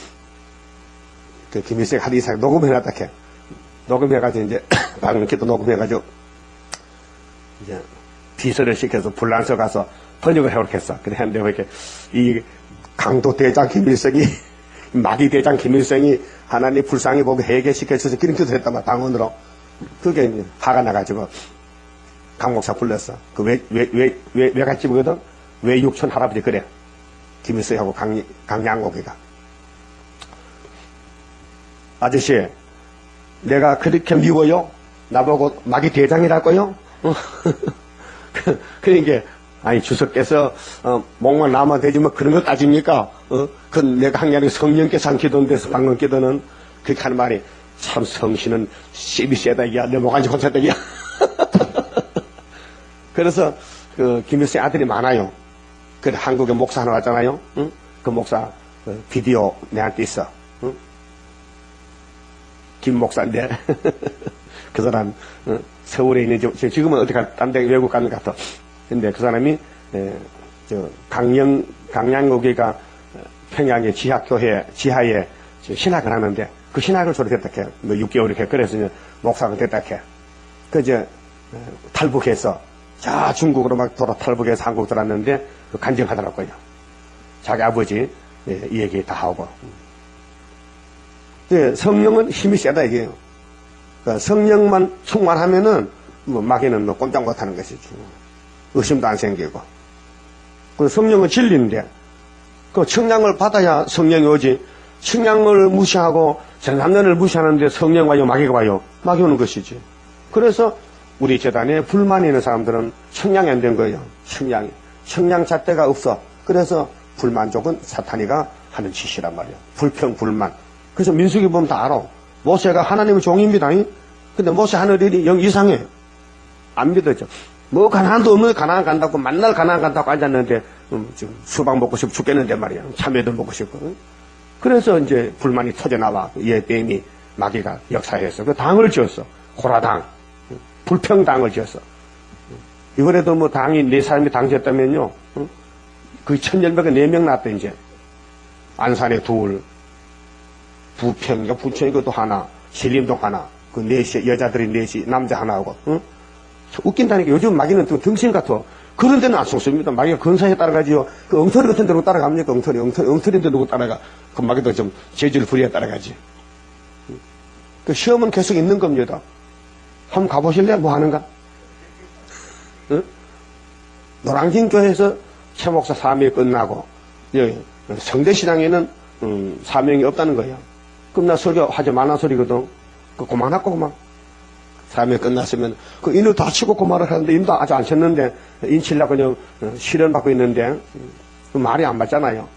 그 김일성 하도 이상 녹음해놨다 해. 녹음해가지고 이제 방언기도 녹음해가지고 이제 비서를 시켜서 불란서 가서 번역을 해오겠어. 그래 했는데 왜 이렇게 이 강도 대장 김일성이 마귀 대장 김일성이 하나님 불쌍히 보고 해결시켜줘서 기름 기도를 했단 말이야. 방언으로. 그게 이제 화가 나가지고 강목사 불렀어. 그 외갓집이거든. 외육촌 할아버지 그래. 김일성하고 강양옥이가. 아저씨 내가 그렇게 미워요? 나보고 마귀 대장이랄거요? 그러니까 아니 주석께서 목만 나면 되지 뭐 그런 거 따집니까? 그건 내가 항상 성령께서 한 기도인데서 방금 기도는 그렇게 하는 말이 참 성신은 씹이 세다 이야 내 목안지 혼자다 이야. 그래서 그 김일성 아들이 많아요. 그 한국에 목사 하나 왔잖아요. 응? 그 목사 비디오 내한테 있어. 응? 김 목사인데 그 사람 서울에 있는 지금은 어디 딴 데 외국 가는 것 같아. 근데 그 사람이 강양옥이가 평양의 지하교회 지하에 신학을 하는데 그 신학을 졸업했다 해. 뭐 6개월 이렇게 그래서 이제 목사가 됐다 해. 그 이제 탈북해서 자 중국으로 막 돌아 탈북해서 한국 들어왔는데 간증하더라고요. 자기 아버지 이 얘기 다 하고. 성령은 힘이 세다 이게요. 그러니까 성령만 충만하면은 뭐 마귀는 뭐 꼼짝 못하는 것이죠. 의심도 안 생기고. 그 성령은 진리인데 그 청량을 받아야 성령이 오지. 청량을 무시하고 전삼년을 무시하는데 성령 와요 마귀가 와요. 마귀 오는 것이지. 그래서 우리 재단에 불만이 있는 사람들은 청량이 안 된 거예요. 청량 잣대가 없어. 그래서 불만족은 사탄이가 하는 짓이란 말이에요. 불평 불만. 그래서 민수기 보면 다 알아. 모세가 하나님의 종입니다. 근데 모세 하는 일이 영 이상해. 안 믿어져. 뭐 가나안도 없는 가나안 간다고 만날 가나안 간다고 앉았는데 지금 수박 먹고 싶고 죽겠는데 말이야. 참외도 먹고 싶고. 그래서 이제 불만이 터져나와. 얘 뱀이 마귀가 역사해서 그 당을 지었어. 호라당. 불평당을 지었어. 이번에도 뭐 당이 4사람이 당 지었다면요. 그 1000열매가 4명 났다 이제. 안산에 둘. 부천이고 또 하나. 신림동 하나. 그 4시 여자들이 4시 남자 하나하고. 웃긴다니까. 요즘 마귀는 또 등신 같아. 그런 데는 안 속습니다. 마귀가 근사에 따라가지요. 그 엉터리 같은 데로 따라갑니까? 엉터리인데 누구 따라가? 그 마귀도 좀 재질 부리에 따라가지. 그 시험은 계속 있는 겁니다. 한번 가보실래요? 뭐 하는가? 응? 노량진교회에서 최 목사 사명이 끝나고, 여기 성대신앙에는 사명이 없다는 거예요. 그럼 나 설교하지 말란 소리거든. 그 그만하고 그만. 사명이 끝났으면 그 인을 다 치고 그 말을 하는데 인도 아직 안 쳤는데 인 치려고 그냥 실현받고 있는데 그 말이 안 맞잖아요.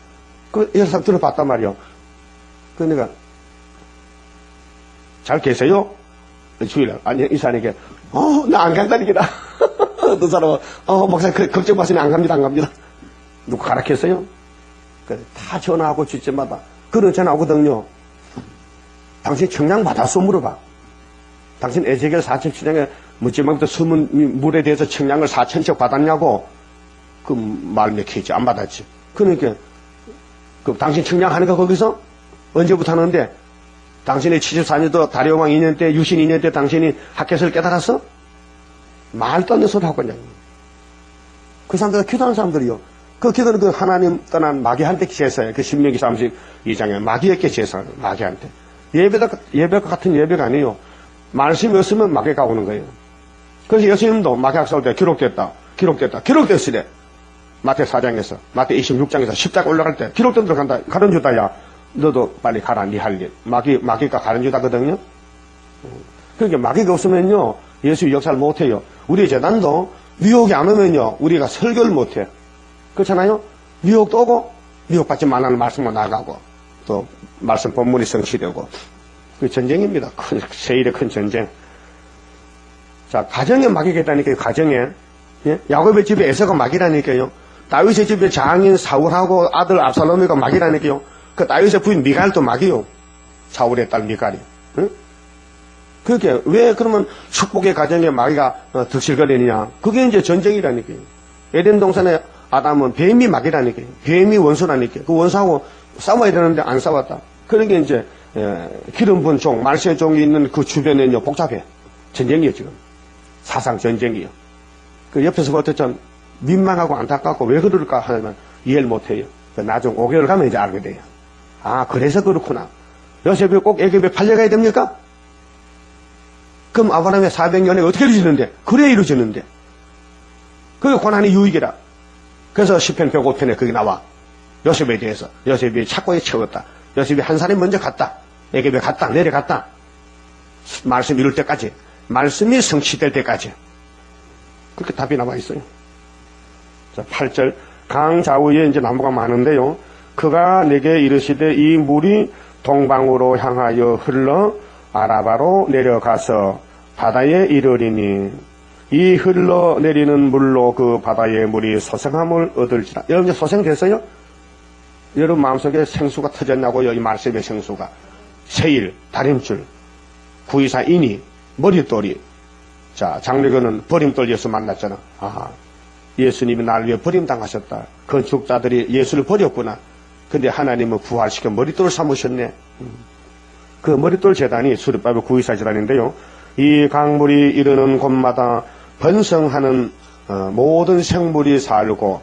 그 여러 사람 들어봤단 말이요. 그러니까 잘 계세요? 주일날 아니 이사님께 나 안 간다니까. 그 사람은 목사님 걱정 마시면 안 갑니다. 누구 가락했어요? 다 전화하고 주제마다 그런 전화 오거든요. 당신 청량 받았어? 물어봐. 당신 에제겔 4천 청량에 묻지마부터 숨은 물에 대해서 청량을 4천척 받았냐고? 그 말 맥히지. 안 받았지. 그러니까 그 당신 청량하는 거 거기서 언제부터 하는데 당신이 74년도 다리오왕 2년 때 유신 2년 때 당신이 학교에서 깨달았어? 말도 안 되는 소리 하고 그냥. 그 사람들 기도하는 사람들이요. 그 기도는 그 하나님 떠난 마귀한테 제사예요. 그 신명기 32장에 마귀에게 제사예요. 마귀한테. 예배가 같은 예배가 아니에요. 말씀이 없으면 마귀가 오는 거예요. 그래서 예수님도 마귀가 싸울 때 기록됐으래. 마태 4장에서, 마태 26장에서 십자가 올라갈 때 기록된 대로 간다. 가른주다야. 너도 빨리 가라. 네 할 일. 마귀가 가른주다거든요. 그러니까 마귀가 없으면요. 예수 역사를 못해요. 우리 재단도 미혹이 안 오면요. 우리가 설교를 못해. 그렇잖아요? 미혹도 오고, 미혹받지 말라는 말씀만 나가고, 또 말씀 본문이 성취되고. 그 전쟁입니다. 세일의 큰 전쟁. 자, 가정에 마귀가 있다니까요, 가정에. 예? 야곱의 집에 에서가 마귀라니까요. 다윗의 집에 장인 사울하고 아들 압살롬이가 마귀라니까요. 그 다윗의 부인 미갈도 마귀요. 사울의 딸 미갈이. 응? 그렇게, 왜 그러면 축복의 가정에 마귀가 득실거리느냐. 그게 이제 전쟁이라니까요. 에덴 동산에 아담은 뱀이 마귀라니까요. 뱀이 원수라니까요. 그 원수하고 싸워야 되는데 안 싸웠다. 그러니까 이제 기름 분 종, 말세 종이 있는 그 주변에는요, 복잡해. 전쟁이에요, 지금. 사상 전쟁이에요. 그 옆에서 볼 때 좀 민망하고 안타깝고 왜 그럴까 하면 이해를 못 해요. 나중 5개월 가면 이제 알게 돼요. 아, 그래서 그렇구나. 요셉이 꼭 애굽에 팔려가야 됩니까? 그럼 아브라함의 400년에 어떻게 이루어지는데? 그래 이루어지는데. 그게 고난의 유익이라. 그래서 시편 105편에 그게 나와. 요셉에 대해서. 요셉이 착고에 채웠다. 요셉이 한 사람이 먼저 갔다. 애굽에 갔다. 내려갔다. 말씀 이룰 때까지. 말씀이 성취될 때까지. 그렇게 답이 나와 있어요. 자, 8절. 강 좌우에 이제 나무가 많은데요. 그가 내게 이르시되 이 물이 동방으로 향하여 흘러 아라바로 내려가서 바다에 이르리니 이 흘러내리는 물로 그 바다의 물이 소생함을 얻을지라. 여러분 이제 소생됐어요? 여러분 마음속에 생수가 터졌냐고요? 이 말씀의 생수가. 세일, 다림줄, 구이사 인이, 머릿돌이. 자, 장례교는 버림돌 예수 만났잖아. 아, 예수님이 나를 위해 버림당하셨다. 건축자들이 예수를 버렸구나. 근데 하나님은 부활시켜 머릿돌을 삼으셨네. 그 머릿돌 재단이 수르바벨 구이사 재단인데요. 이 강물이 이르는 곳마다 번성하는 모든 생물이 살고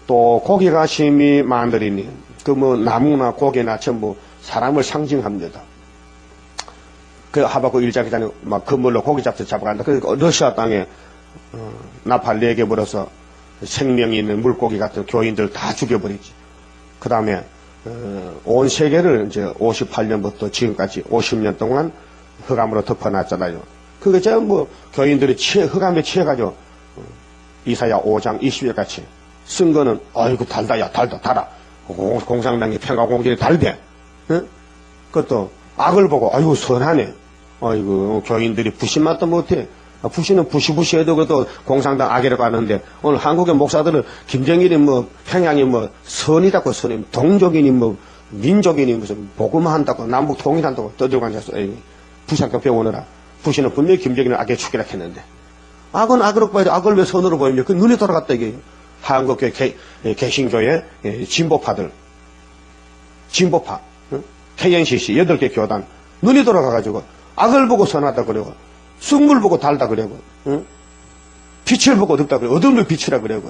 또 고기가 심히 많으리니 그 뭐 나무나 고기나 전부 사람을 상징합니다. 그 하박국 1장에 막 그물로 고기 잡아간다. 그러니까 러시아 땅에 나팔 4개 불어서 생명이 있는 물고기 같은 교인들 다 죽여버리지. 그 다음에 온 세계를 이제 58년부터 지금까지 50년 동안 흑암으로 덮어놨잖아요. 그게 전부 교인들이 흑암에 취해가지고 이사야 5장 20절 같이 쓴 거는 아이고 달다야 달아. 공산당이 평화공전이 달대. 응? 그것도 악을 보고 아이고 선하네. 아이고 교인들이 부신만도 못해. 부신은 부시해도 그것도 공산당 악이라고 하는데 오늘 한국의 목사들은 김정일이 뭐 평양이 뭐 선이다고 선이 동족이니 뭐 민족이니 무슨 복음한다고 남북 통일한다고 떠들고 앉아서 부산교 배우느라 부신은 분명히 김정일은 악의 축이라 했는데 악은 악으로 봐야지 악을 왜 선으로 보이냐. 그 눈이 돌아갔다 이게. 한국교회 개신교회 진보파들 진보파 KNCC 8개 교단 눈이 돌아가가지고 악을 보고 선하다 그러고 쑥물 보고 달다 그러고 빛을 보고 어둡다 그래. 어둠을 빛이라 그래요.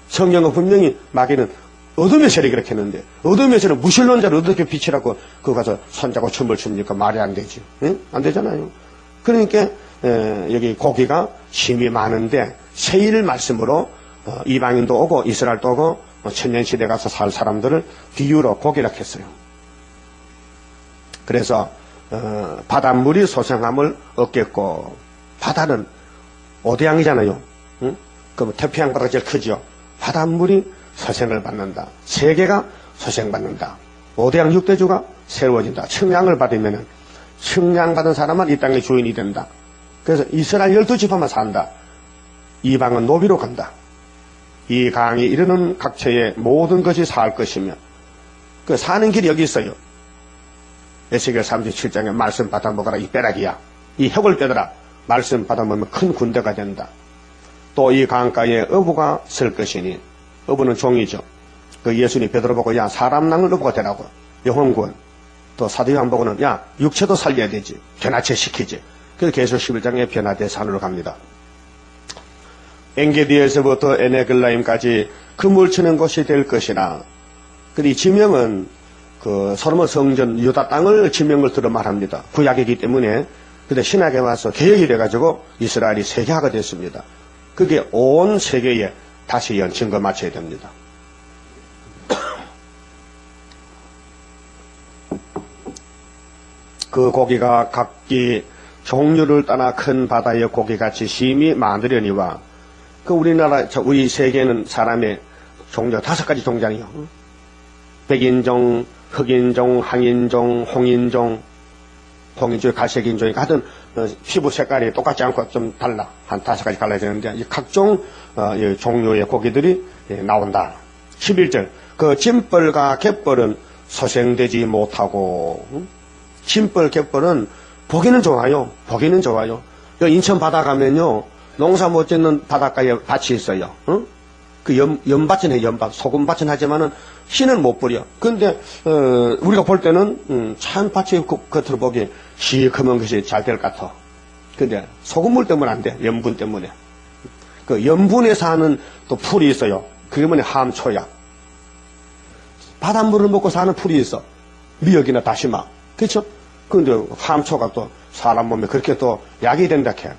성경은 분명히 마귀는 어둠의 세력이 그렇게 했는데, 어둠의 세력 무신론자를 어떻게 빛이라고 그거 가서 손잡고 춤을 춥니까? 말이 안 되지. 응? 안 되잖아요. 그러니까 여기 고기가 힘이 많은데 세일 말씀으로 이방인도 오고 이스라엘도 오고 천년시대 가서 살 사람들을 비유로 고기라 했어요. 그래서 바닷물이 소생함을 얻겠고, 바다는 오대양이잖아요. 응? 그럼 태평양 바다가 제일 크죠. 바닷물이 소생을 받는다. 세계가 소생받는다. 오대양 육대주가 세워진다. 측량을 받으면 측량받은 사람은 이 땅의 주인이 된다. 그래서 이스라엘 12지파만 산다. 이방은 노비로 간다. 이 강이 이르는 각처에 모든 것이 살 것이며, 그 사는 길이 여기 있어요. 에스겔 37장에 말씀 받아먹어라 이 빼라기야. 이 혁을 빼더라. 말씀 받아먹으면 큰 군대가 된다. 또 이 강가에 어부가 쓸 것이니, 어부는 종이죠. 그 예수님 베드로 보고 야 사람 낭을 어부가 되라고. 영혼구원. 또 사도 요한 보고는 야 육체도 살려야 되지. 변화체 시키지. 그래서 계속 11장에 변화대 산으로 갑니다. 엔게디에서부터 에네글라임까지 그물 치는 곳이 될 것이라. 근데 이 지명은 그 솔로몬 성전 유다 땅을 지명을 들어 말합니다. 구약이기 때문에. 근데 신약에 와서 개혁이 돼가지고 이스라엘이 세계화가 됐습니다. 그게 온 세계에 다시 증거 맞춰야 됩니다. 그 고기가 각기 종류를 떠나 큰 바다의 고기같이 심히 많으려니와, 그 우리 세계는 사람의 종류 5가지 종자니요. 백인종, 흑인종, 항인종, 홍인종, 갈색인종이 하여튼 피부 색깔이 똑같지 않고 좀 달라. 한 5가지 갈라지는데 이 각종 종류의 고기들이 나온다. 11절 그 짐벌과 갯벌은 소생되지 못하고, 짐벌 갯벌은 보기는 좋아요. 보기는 좋아요. 여기 인천 바다 가면요 농사 못 짓는 바닷가에 밭이 있어요. 응? 그 연밭은 해, 연밭. 소금밭은 하지만은 씨는 못 뿌려. 근데, 우리가 볼 때는, 참 밭이 겉으로 보기 시커먼 것이 잘 될 것 같아. 근데 소금물 때문에 안 돼. 염분 때문에. 그 염분에서 하는 또 풀이 있어요. 그게 뭐냐, 함초야. 바닷물을 먹고 사는 풀이 있어. 미역이나 다시마. 그렇죠? 근데 함초가 또 사람 몸에 그렇게 또 약이 된다 캐.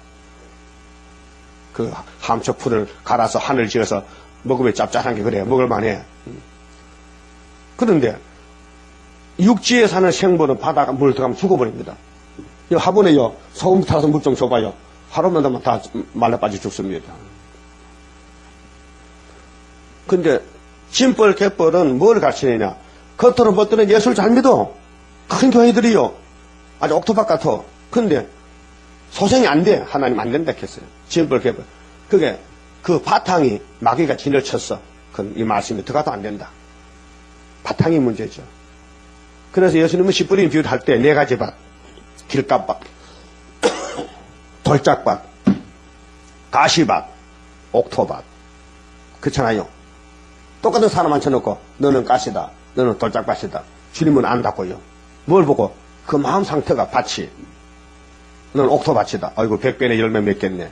그 함초 풀을 갈아서 하늘 지어서 먹으면 짭짤한 게 그래. 먹을만해. 그런데 육지에 사는 생물은 바다가 물 들어가면 죽어버립니다. 화분에요 소금 타서 물 좀 줘봐요. 하루만 되면 다 말라빠져 죽습니다. 근데 짐벌 갯벌은 뭘 가르치느냐. 겉으로 볼 때는 예수를 잘 믿어. 큰 교회들이요 아주 옥토박 같아. 근데 소생이 안 돼. 하나님 안 된다 했어요. 짐벌 갯벌. 그게 그 바탕이 마귀가 진을 쳤어. 이 말씀이 들어가도 안 된다. 바탕이 문제죠. 그래서 예수님은 씨 뿌리는 비유를 할 때 4가지 밭, 길가밭, 돌짝밭, 가시밭, 옥토밭. 그렇잖아요. 똑같은 사람 앉혀놓고 너는 가시다, 너는 돌짝밭이다. 주님은 안다고요. 뭘 보고? 그 마음 상태가 밭이. 너는 옥토밭이다. 아이고 100배의 열매 맺겠네.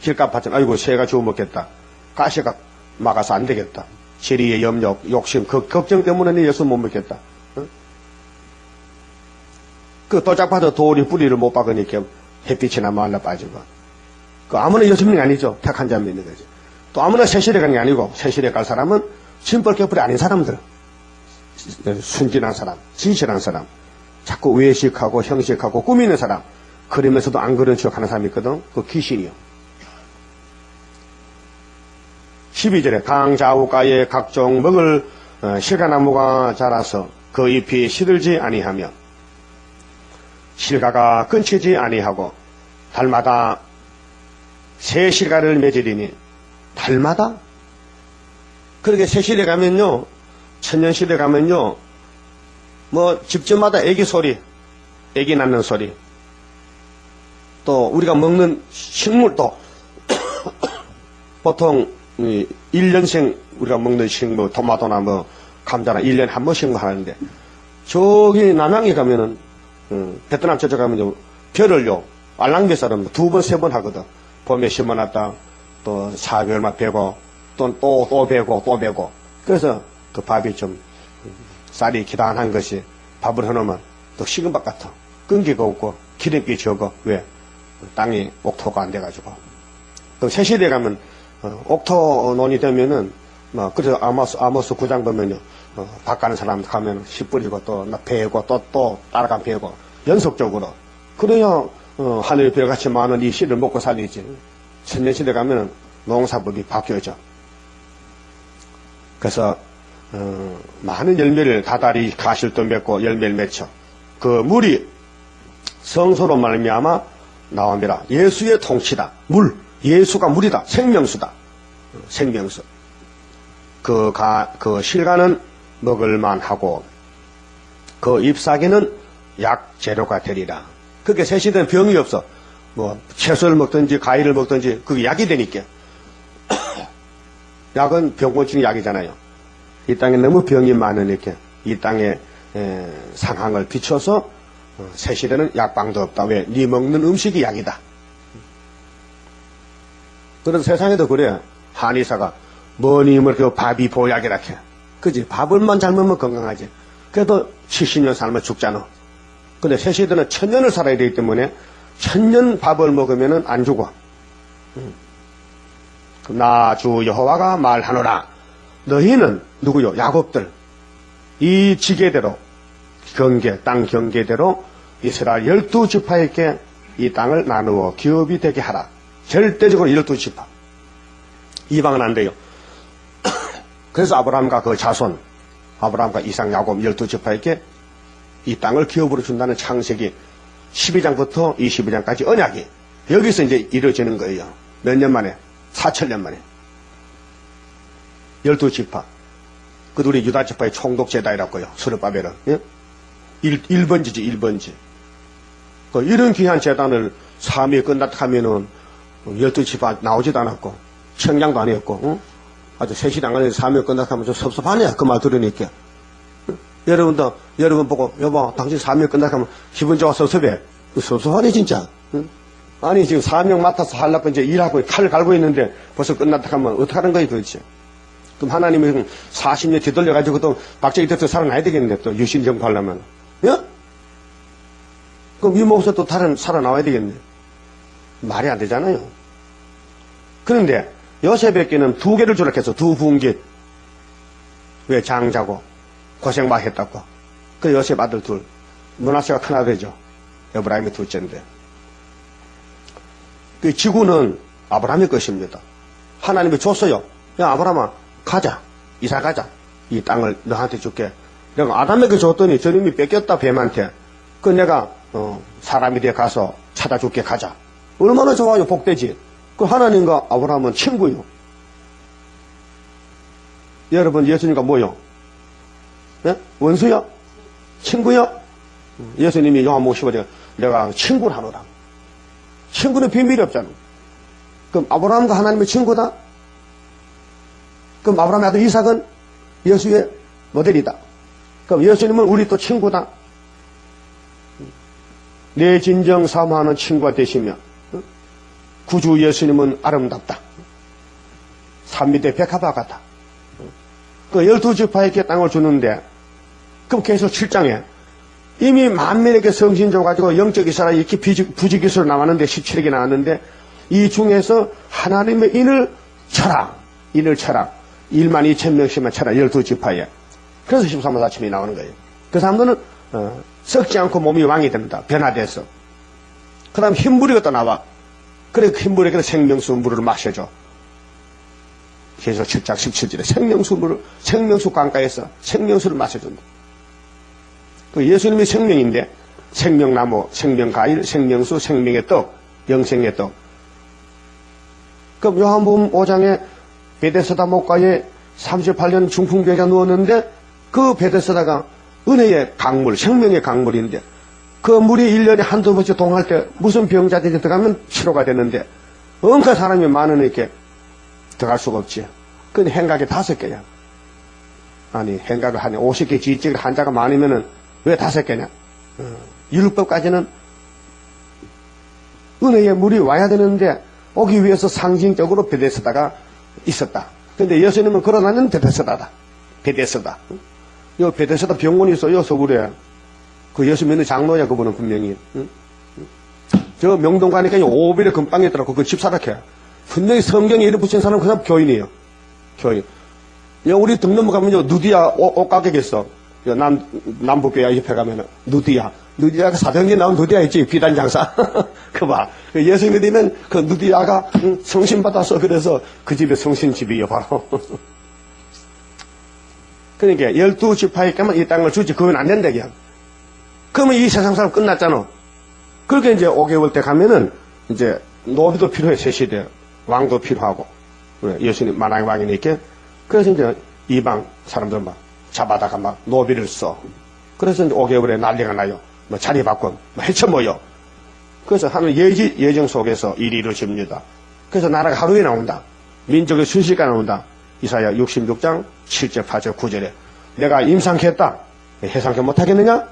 길가밭은 아이고 새가 주워먹겠다. 가시가 막아서 안 되겠다. 지리의 염려, 욕심, 그 걱정 때문에 예수 못 먹겠다. 응? 그 돌짝밭에 돌이 뿌리를 못 박으니까 햇빛이나 말라 빠지고. 그 아무나 예수님이 아니죠. 택한 자만 있는 거지. 또 아무나 세실에 가는 게 아니고, 세실에 갈 사람은 심벌 갯벌이 아닌 사람들. 순진한 사람, 진실한 사람, 자꾸 외식하고 형식하고 꾸미는 사람, 그러면서도 안 그런 척 하는 사람이 있거든. 그 귀신이요. 12절에 강 좌우가에 각종 먹을 실가나무가 자라서 그 잎이 시들지 아니하며 실가가 끊치지 아니하고 달마다 새 실가를 맺으리니. 달마다? 그렇게 새실에 가면요, 천년실에 가면요, 뭐 집집마다 애기 소리, 애기 낳는 소리, 또 우리가 먹는 식물도 보통 1년생 우리가 먹는 식물, 토마토나 뭐 감자나 1년에 한 번씩 하는데, 저기 남양에 가면은 베트남 저쪽 가면요 별을요 알랑베살은 2번 3번 하거든. 봄에 심어놨다, 또 사비 얼마 베고, 또 베고. 그래서 그 밥이 좀 쌀이 기단한 것이 밥을 해놓으면 또 식은 밥 같아. 끈기가 없고 기름기 적어. 왜? 땅이 옥토가 안 돼가지고. 또 새시대에 가면 옥토논이 되면은 그래서 아모스 9장 보면요, 밥 가는 사람 가면 씨 뿌리고 또 베고 또 따라가 베고 연속적으로. 그래야 하늘의 별같이 많은 이 씨를 먹고 살리지. 천년시대 가면은 농사법이 바뀌어져. 그래서 많은 열매를 다달이 가실도 맺고 열매를 맺혀. 그 물이 성소로 말미암아 나옵니다. 예수의 통치다. 물. 예수가 물이다. 생명수다. 생명수. 그 실과는 먹을만하고 그 잎사귀는 약 재료가 되리라. 그게 새시대는 병이 없어. 뭐 채소를 먹든지 과일을 먹든지 그게 약이 되니까. 약은 병고증 약이잖아요. 이 땅에 너무 병이 많으니까 이 땅의 상황을 비춰서 새시대는 약방도 없다. 왜? 네 먹는 음식이 약이다. 그래서 세상에도 그래. 한의사가 뭐니 뭐 그 밥이 보약이라 해. 그지? 밥을만 잘 먹으면 건강하지. 그래도 70년 살면 죽잖아. 근데 새시대는 1000년을 살아야 되기 때문에 1000년 밥을 먹으면은 안 죽어. 나 주 여호와가 말하노라. 너희는 누구요? 야곱들. 이 지계대로 땅 경계대로 이스라엘 12지파에게 이 땅을 나누어 기업이 되게 하라. 절대적으로 12지파. 이방은 안 돼요. 그래서 아브라함과 그 자손, 아브라함과 이삭, 야곱 12지파에게 이 땅을 기업으로 준다는 창세기 12장부터 22장까지 언약이 여기서 이제 이루어지는 거예요. 몇 년 만에? 4000년 만에. 12지파. 그 우리 유다지파의 총독제다이라고요. 스룹바벨은. 예? 1번지지, 1번지. 이런 귀한 재단을 삶이 끝났다 하면은 12지파 나오지도 않았고, 청량도 안 했고, 응? 아주 새시당간에 삶이 끝났다 하면 좀 섭섭하네. 그 말 들으니까. 여러분 보고, 여보, 당신 사명 끝났다 하면 기분 좋아 섭섭해. 섭섭하네, 진짜. 응? 아니, 지금 사명 맡아서 하려고 이제 일하고 칼을 갈고 있는데 벌써 끝났다 하면 어떡하는 거예요, 도대체. 그럼 하나님이 40년 뒤돌려가지고 또 박정희 대통령 살아나야 되겠는데, 또 유신 정부하려면. 예? 그럼 이 목사 또 다른 살아나와야 되겠네. 말이 안 되잖아요. 그런데 요셉에게는 2개를 주락해서 2분기. 왜? 장자고 고생 많이 했다고. 그 요셉 아들 둘. 므낫세가 큰 아들이죠. 에브라임이 둘째인데. 그 지구는 아브라함의 것입니다. 하나님이 줬어요. 야, 아브라함아, 가자. 이사 가자. 이 땅을 너한테 줄게. 내가 아담에게 줬더니 저놈이 뺏겼다, 뱀한테. 그 내가 사람이 돼 가서 찾아줄게, 가자. 얼마나 좋아요, 복되지. 그 하나님과 아브라함은 친구요. 여러분, 예수님과 뭐요? 네? 원수요? 친구요? 예수님이 요한복음 15장 내가 친구를 하노라. 친구는 비밀이 없잖아. 그럼 아브라함과 하나님의 친구다? 그럼 아브라함의 아들 이삭은 예수의 모델이다. 그럼 예수님은 우리 또 친구다. 내 진정 사모하는 친구가 되시며 구주 예수님은 아름답다. 산미대 백합화 같다. 그 12지파에게 땅을 주는데 그럼 계속 7장에 이미 만민에게 성신 줘가지고 영적 이스라엘 이렇게 부지기수로 나왔는데 17에게 나왔는데 이 중에서 하나님의 인을 쳐라. 1만 2천 명씩만 쳐라. 12지파에. 그래서 13만 4천이 나오는 거예요. 그 사람들은 썩지 않고 몸이 왕이 됩니다. 변화돼서. 그 다음 흰물이가 또 나와. 그래 그 흰물에게 생명수 물을 마셔줘. 계속 7장 17절에 생명수 강가에서 생명수를 마셔준다. 그 예수님이 생명인데 생명나무, 생명과일, 생명수, 생명의 떡, 영생의 떡. 그럼 요한복음 5장에 베데스다 목가에 38년 중풍병자가 누웠는데 그 베데스다가 은혜의 강물, 생명의 강물인데 그 물이 1년에 한두 번씩 동할 때 무슨 병자들이 들어가면 치료가 되는데 엄청 사람이 많으니까 들어갈 수가 없지. 그건 행각이 5개야. 아니 행각을 한 50개 지직을 한자가 많으면은 왜 5개냐? 율법까지는 은혜의 물이 와야 되는데 오기 위해서 상징적으로 베데스다가 있었다. 근데 예수님은 걸어다니는 베데스다다. 베데스다. 요 베데스다 병원이 있어요, 서울에. 그 예수 믿는 장로야, 그분은 분명히. 응? 저 명동 가니까 5일에 금방에 있더라고. 그 집사락해. 분명히 성경에 이름 붙인 사람은 그냥 교인이에요. 교인. 우리 등록문 가면요, 누디아 옷가게 있어. 남북교회 옆에 가면은, 누디아가 사도행전에 나온 누디아 있지, 비단장사. 그 봐. 예수 믿으면 그 누디아가 성신받아서 그래서 그 집에 성신집이에요, 바로. 그러니까 12지파에게만 이 땅을 주지, 그건 안 된다, 그냥. 그러면 이 세상 사람 끝났잖아. 그렇게 이제 5개월 때 가면은, 이제, 노비도 필요해, 새 시대. 왕도 필요하고. 예수님 만왕의 왕이니까. 그래서 이제 이방 사람들 막 잡아다가 막 노비를 써. 그래서 이제 5개월에 난리가 나요. 뭐 자리 바꿔, 뭐 헤쳐 모여. 그래서 하는 예정 속에서 일이 이루어집니다. 그래서 나라가 하루에 나온다. 민족의 순식간에 나온다. 이사야 66장 7절, 8절, 9절에. 내가 임상케 했다. 해상케 못하겠느냐?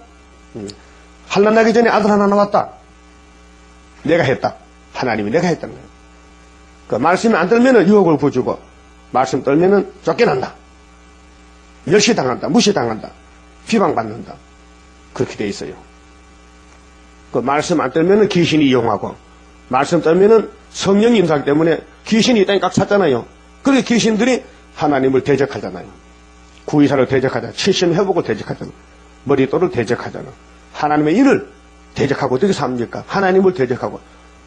환난 나기 전에 아들 하나 나왔다. 내가 했다. 하나님이 내가 했다는 거예요. 그 말씀이 안 들면은 유혹을 부주고, 말씀 떨면은 쫓겨난다. 멸시당한다. 무시당한다. 비방받는다. 그렇게 돼 있어요. 그 말씀 안 떨면은 귀신이 이용하고, 말씀 떨면은 성령 임상 때문에 귀신이 이 땅에 꽉 찼잖아요. 그렇게 귀신들이 하나님을 대적하잖아요. 구의사를 대적하잖아. 칠신 회복을 대적하잖아. 머리돌을 대적하잖아. 하나님의 일을 대적하고 어떻게 삽니까? 하나님을 대적하고.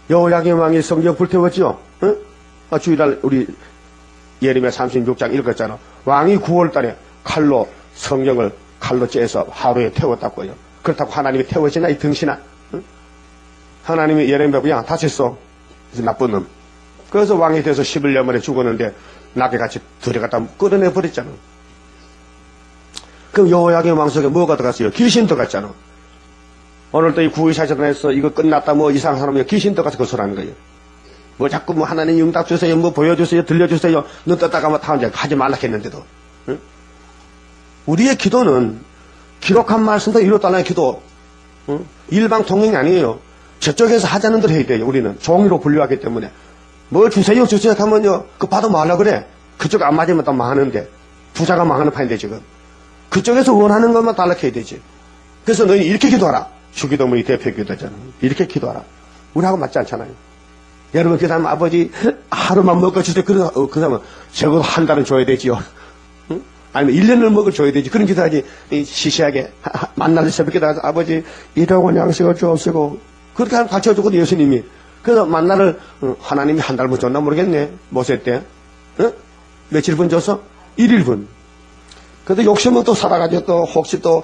여호야김 왕이 성경 불태웠죠? 응? 주일날 우리 예레미야 36장 읽었잖아. 왕이 9월달에 칼로 성경을 칼로 째서 하루에 태웠다고요. 그렇다고 하나님이 태워지나 이 등신아? 응? 하나님이 예레미야 야 다쳤어. 그래서 나쁜 놈. 그래서 왕이 돼서 11년 만에 죽었는데 낙에같이 들어갔다 끌어내 버렸잖아. 그럼 여호야김 왕 속에 뭐가 들어갔어요? 귀신 들어갔잖아. 오늘도 이 구의사전에서 이거 끝났다 뭐 이상한 사람이 귀신 들어가서 거슬하는 거예요. 뭐 자꾸 뭐 하나님 응답 주세요, 뭐 보여주세요, 들려주세요. 눈 떴다가 뭐 다 이제 하지 말라 했는데도. 응? 우리의 기도는 기록한 말씀도 이루어달라는 기도. 응? 일방 통행이 아니에요. 저쪽에서 하자는 대로 해야 돼요. 우리는 종이로 분류하기 때문에. 뭘 주세요 하면요. 그 받아 뭐 하려고 그래. 그쪽 안 맞으면 또 망하는데. 부자가 망하는 판인데 지금. 그쪽에서 원하는 것만 달라 해야 되지. 그래서 너희 이렇게 기도하라. 주기도문이 대표 기도잖아. 이렇게 기도하라. 우리하고 맞지 않잖아요. 여러분 그 사람 아버지 하루만 먹어주세요. 그 사람은 적어도 한 달은 줘야 되지요. 응? 아니면 1년을 먹어줘야 되지. 그런 기도하지. 시시하게 만나서 새벽에 나가서 아버지 일하고 양식을 주옵시고 그렇게 하면 가르쳐주거든 예수님이. 그래서 만나를 하나님이 한 달만 줬나 모르겠네. 모세 때. 응? 며칠분 줬어? 1일분. 그래도 욕심은 또 살아가지고 또 혹시 또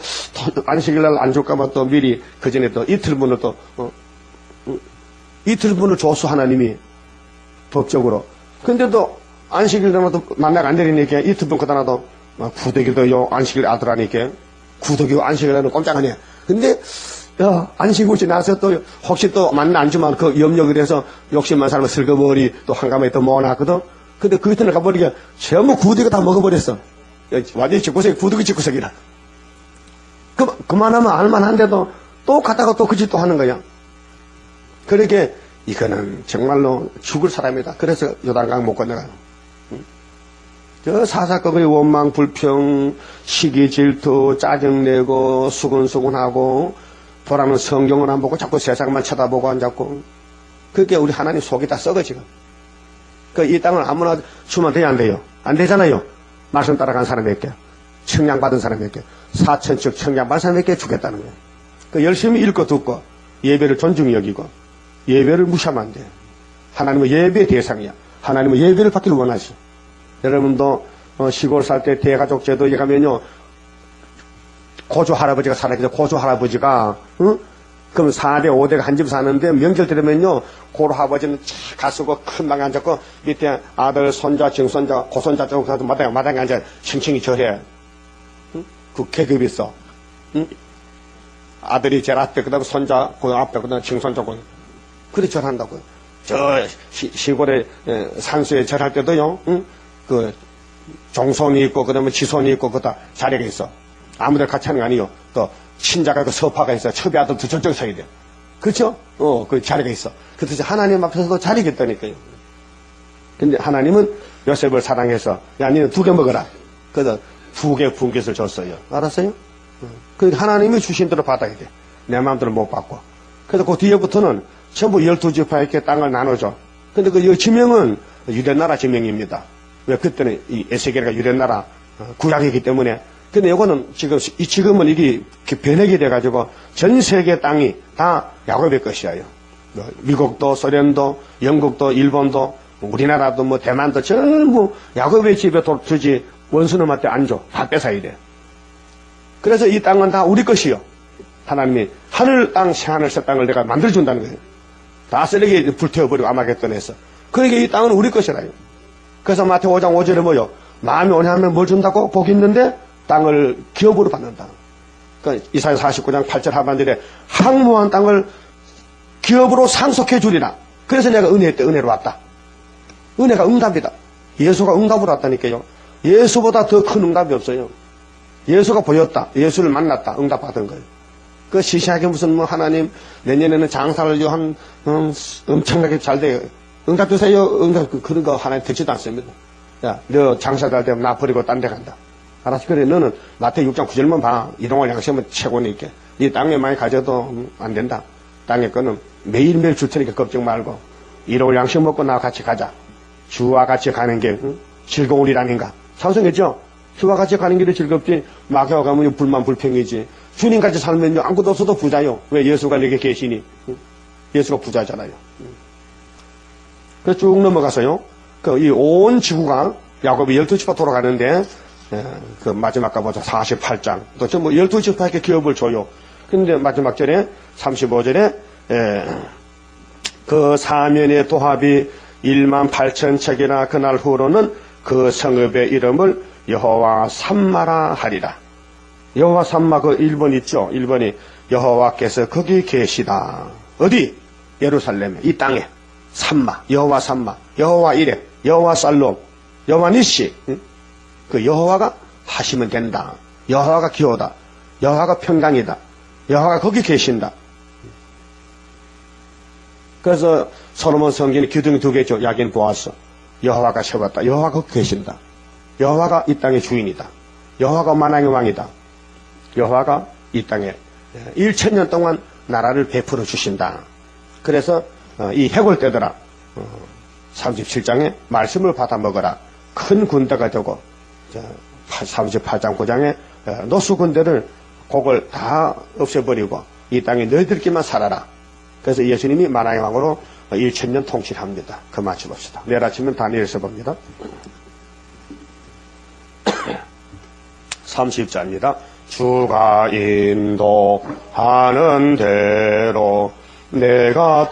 안식일날 안 줄까봐 또 미리 그 전에 또 이틀분을 또 이틀분을 줬어 하나님이 법적으로. 근데 또 안식일날만 또 만나가 안 되니까 이틀분 그다 놔도 구더기도 요 안식일 아들하니까 구더기 안식일날은 꼼짝하네. 근데 야 안식일 지나서 또 혹시 또 만나 안 주면 그 염려가 돼서 욕심만 살면 슬그머리 또 한가마에 또 모아놨거든. 근데 그 이틀을 가버리니까 전부 구더기가 다 먹어버렸어. 완전히 집구석이 구더기 집구석이라. 그만하면 알만한데도 또 갔다가 또 그 짓도 하는 거야. 그러니까 이거는 정말로 죽을 사람이다. 그래서 요단강 못 건너가요. 저 사사건의 원망, 불평, 시기, 질투, 짜증내고 수근수근하고 보라는 성경을 안 보고 자꾸 세상만 쳐다보고 앉았고 그게 우리 하나님 속이 다 썩어 지금. 이 땅을 아무나 주면 돼야 안 돼요? 안 되잖아요. 말씀 따라간 사람에게 청량받은 사람에게 사천적 청량받은 사람에게 주겠다는 거예요. 열심히 읽고 듣고 예배를 존중히 여기고 예배를 무시하면 안 돼요. 하나님은 예배의 대상이야. 하나님은 예배를 받기를 원하시. 여러분도 시골 살 때 대가족 제도에 가면요 고조 할아버지가 살아계셔. 고조 할아버지가 응? 그럼 4대 5대가 한 집 사는데 명절 때 되면요 고로 할아버지는 가수고 큰 방에 앉았고 밑에 아들 손자 증손자 고손자 쪽 가서 마당에 앉아 층층이 절해. 응? 그 계급이 있어. 응? 아들이 제일 앞에 그다음 손자 그 앞에 그다음 증손자 그렇게 절한다고요. 저 시골에 산수에 절할 때도요. 응? 그 종손이 있고 그다음에 지손이 있고 그다 자리가 있어. 아무데나 같이 하는 거 아니에요. 또 친자가 그 서파가 있어. 첩이 아들도 저쪽 서야 돼. 그렇죠? 그 자리가 있어. 그래서 하나님 앞에서도 자리가 있다니까요. 근데 하나님은 요셉을 사랑해서 야 니는 2개 먹어라. 그래서 2개 분깃을 줬어요. 알았어요? 그러니까 하나님이 주신 대로 받아야 돼. 내 마음대로 못 받고. 그래서 그 뒤에부터는 전부 12지파에게 땅을 나눠줘. 근데 그 지명은 유대나라 지명입니다. 왜 그때는 이 에스겔가 유대나라 구약이기 때문에. 근데 이거는 지금은 이게 변액이 돼가지고 전 세계 땅이 다 야곱의 것이에요. 미국도, 소련도, 영국도, 일본도, 우리나라도 뭐 대만도 전부 야곱의 집에 두지 원수놈한테 안 줘. 다 뺏어야 돼. 그래서 이 땅은 다 우리 것이요. 하나님이 하늘 땅, 새하늘 새 땅을 내가 만들어준다는 거예요. 다 쓰레기 불태워버리고 아마겟돈에서. 그러니까 이 땅은 우리 것이라요. 그래서 마태오 5장 5절에 뭐요? 마음이 오냐면 뭘 준다고? 복이 있는데 땅을 기업으로 받는다. 그러니까 이사야 49장 8절 하반절에 항모한 땅을 기업으로 상속해 주리라. 그래서 내가 은혜 때 은혜로 왔다. 은혜가 응답이다. 예수가 응답으로 왔다니까요. 예수보다 더 큰 응답이 없어요. 예수가 보였다. 예수를 만났다. 응답받은 거예요. 그 시시하게 무슨 뭐 하나님 내년에는 장사를 엄청나게 잘 돼요. 응답 주세요. 응답 그런 거 하나님 듣지도 않습니다. 야, 너 장사 잘 되면 나 버리고 딴 데 간다. 알았어. 그래 너는 마태오 6장 9절만 봐. 이동할 양심은 최고니까. 네 땅에 많이 가져도 안 된다. 땅에 거는 매일매일 줄 테니까 걱정 말고 이동할 양심 먹고 나와 같이 가자. 주와 같이 가는 게 즐거운 일 아닌가. 찬성했죠? 주와 같이 가는 길이 즐겁지 마귀와 가면 불만 불평이지. 주님같이 살면요 아무것도 없어도 부자요. 왜? 예수가 내게 계시니. 예수가 부자잖아요. 그래서 쭉 넘어가서요. 이 온 지구가 야곱이 12지파 돌아가는데 그 마지막 가보자 48장 또 전부 12지파에게 기업을 줘요. 근데 마지막 절에 35절에 그 사면의 도합이 18,000척이나 그날 후로는 그 성읍의 이름을 여호와 삼마라 하리라. 여호와 삼마 그 1번 있죠. 1번이 여호와께서 거기 계시다. 어디? 예루살렘에 이 땅에 삼마 여호와 삼마 여호와 이레 여호와 살롬 여호와 니시. 그 여호와가 하시면 된다. 여호와가 기호다. 여호와가 평강이다. 여호와가 거기 계신다. 그래서 솔로몬 성전에 기둥이 2개죠. 야긴 보았어. 여호와가 세웠다. 여호와가 거기 계신다. 여호와가 이 땅의 주인이다. 여호와가 만왕의 왕이다. 여호와가 이 땅에 1000년 동안 나라를 베풀어 주신다. 그래서 이 해골 때더라 37장에 말씀을 받아 먹어라. 큰 군대가 되고 38장 9장에 노수 군대를 곡을 다 없애버리고 이 땅에 너희들끼만 살아라. 그래서 예수님이 만왕의 왕으로 1000년 통치합니다. 그 맞춰 봅시다. 내일 아침은 다니엘서 봅니다. 30자입니다. 주가 인도하는 대로 내가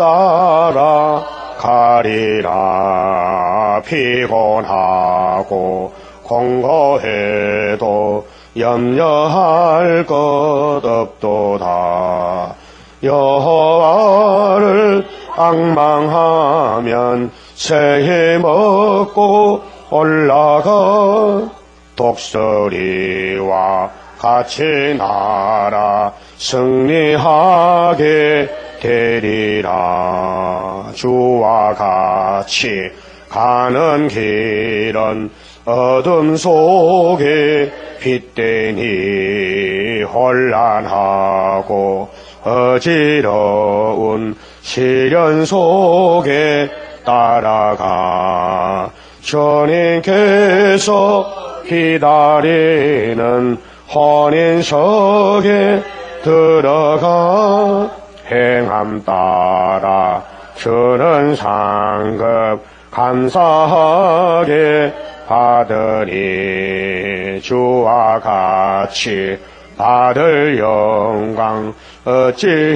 따라가리라. 피곤하고 공고해도 염려할 것 없도다. 여호와를 앙망하면 새해 먹고 올라가 독수리와 같이 날아 승리하게 되리라. 주와 같이 가는 길은 어둠 속에 빛되니 혼란하고 어지러운 시련 속에 따라가 주님께서 기다리는 혼인석에 들어가 행함 따라 주는 상급 감사하게 받으니 주와 같이 받을 영광 어찌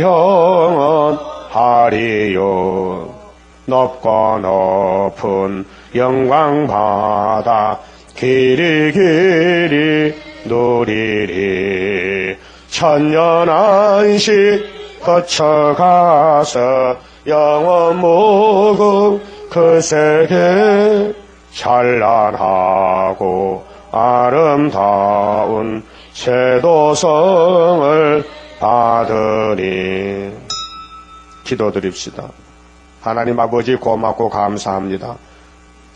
영원하리요. 높고 높은 영광 받아 길이 길이 누리리. 천년 안식 거쳐가서 영원 무궁 그 세계 찬란하고 아름다운 세도성을 받으니. 기도드립시다. 하나님 아버지 고맙고 감사합니다.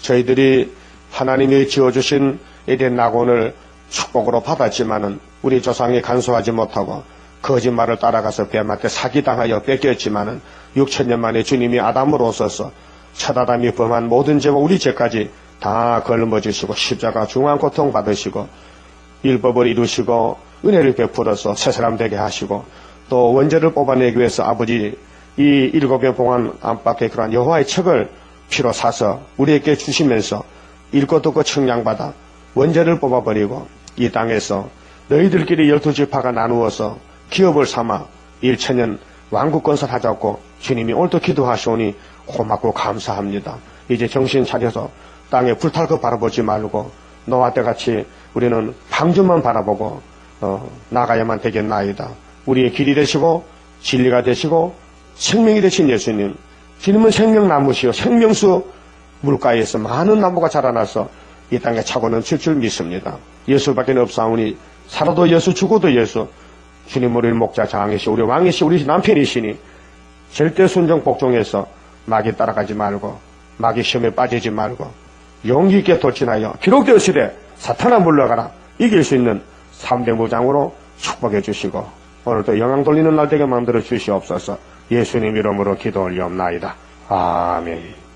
저희들이 하나님이 지어주신 에덴 낙원을 축복으로 받았지만은 우리 조상이 간수하지 못하고 거짓말을 따라가서 뱀한테 사기당하여 뺏겼지만은 6천년 만에 주님이 아담으로 오셔서 첫 아담이 범한 모든 죄와 우리 죄까지 다 걸머지시고 십자가 중한 고통 받으시고 율법을 이루시고 은혜를 베풀어서 새 사람 되게 하시고 또 원죄를 뽑아내기 위해서 아버지 이 7개 봉안 안팎에 그러한 여호와의 책을 피로 사서 우리에게 주시면서 읽고 듣고 청량받아 원죄를 뽑아버리고 이 땅에서 너희들끼리 12지파가 나누어서 기업을 삼아 1천년 왕국 건설하자고 주님이 오늘도 기도하시오니 고맙고 감사합니다. 이제 정신 차려서 땅에 불탈 것 바라보지 말고 노아 때같이 우리는 방주만 바라보고 나가야만 되겠나이다. 우리의 길이 되시고 진리가 되시고 생명이 되신 예수님, 주님은 생명나무시요 생명수 물가에서 많은 나무가 자라나서 이 땅에 차고는 칠 줄 믿습니다. 예수밖에 없사오니 살아도 예수 죽어도 예수. 주님 우리 목자 장이시 우리 왕이시 우리 남편이시니 절대 순종 복종해서 마귀 따라가지 말고 마귀 시험에 빠지지 말고 용기 있게 돌진하여 기록되었으되 사탄아 물러가라 이길 수 있는 3대 무장으로 축복해 주시고 오늘도 영광 돌리는 날 되게 만들어 주시옵소서. 예수님 이름으로 기도 올리옵나이다. 아멘.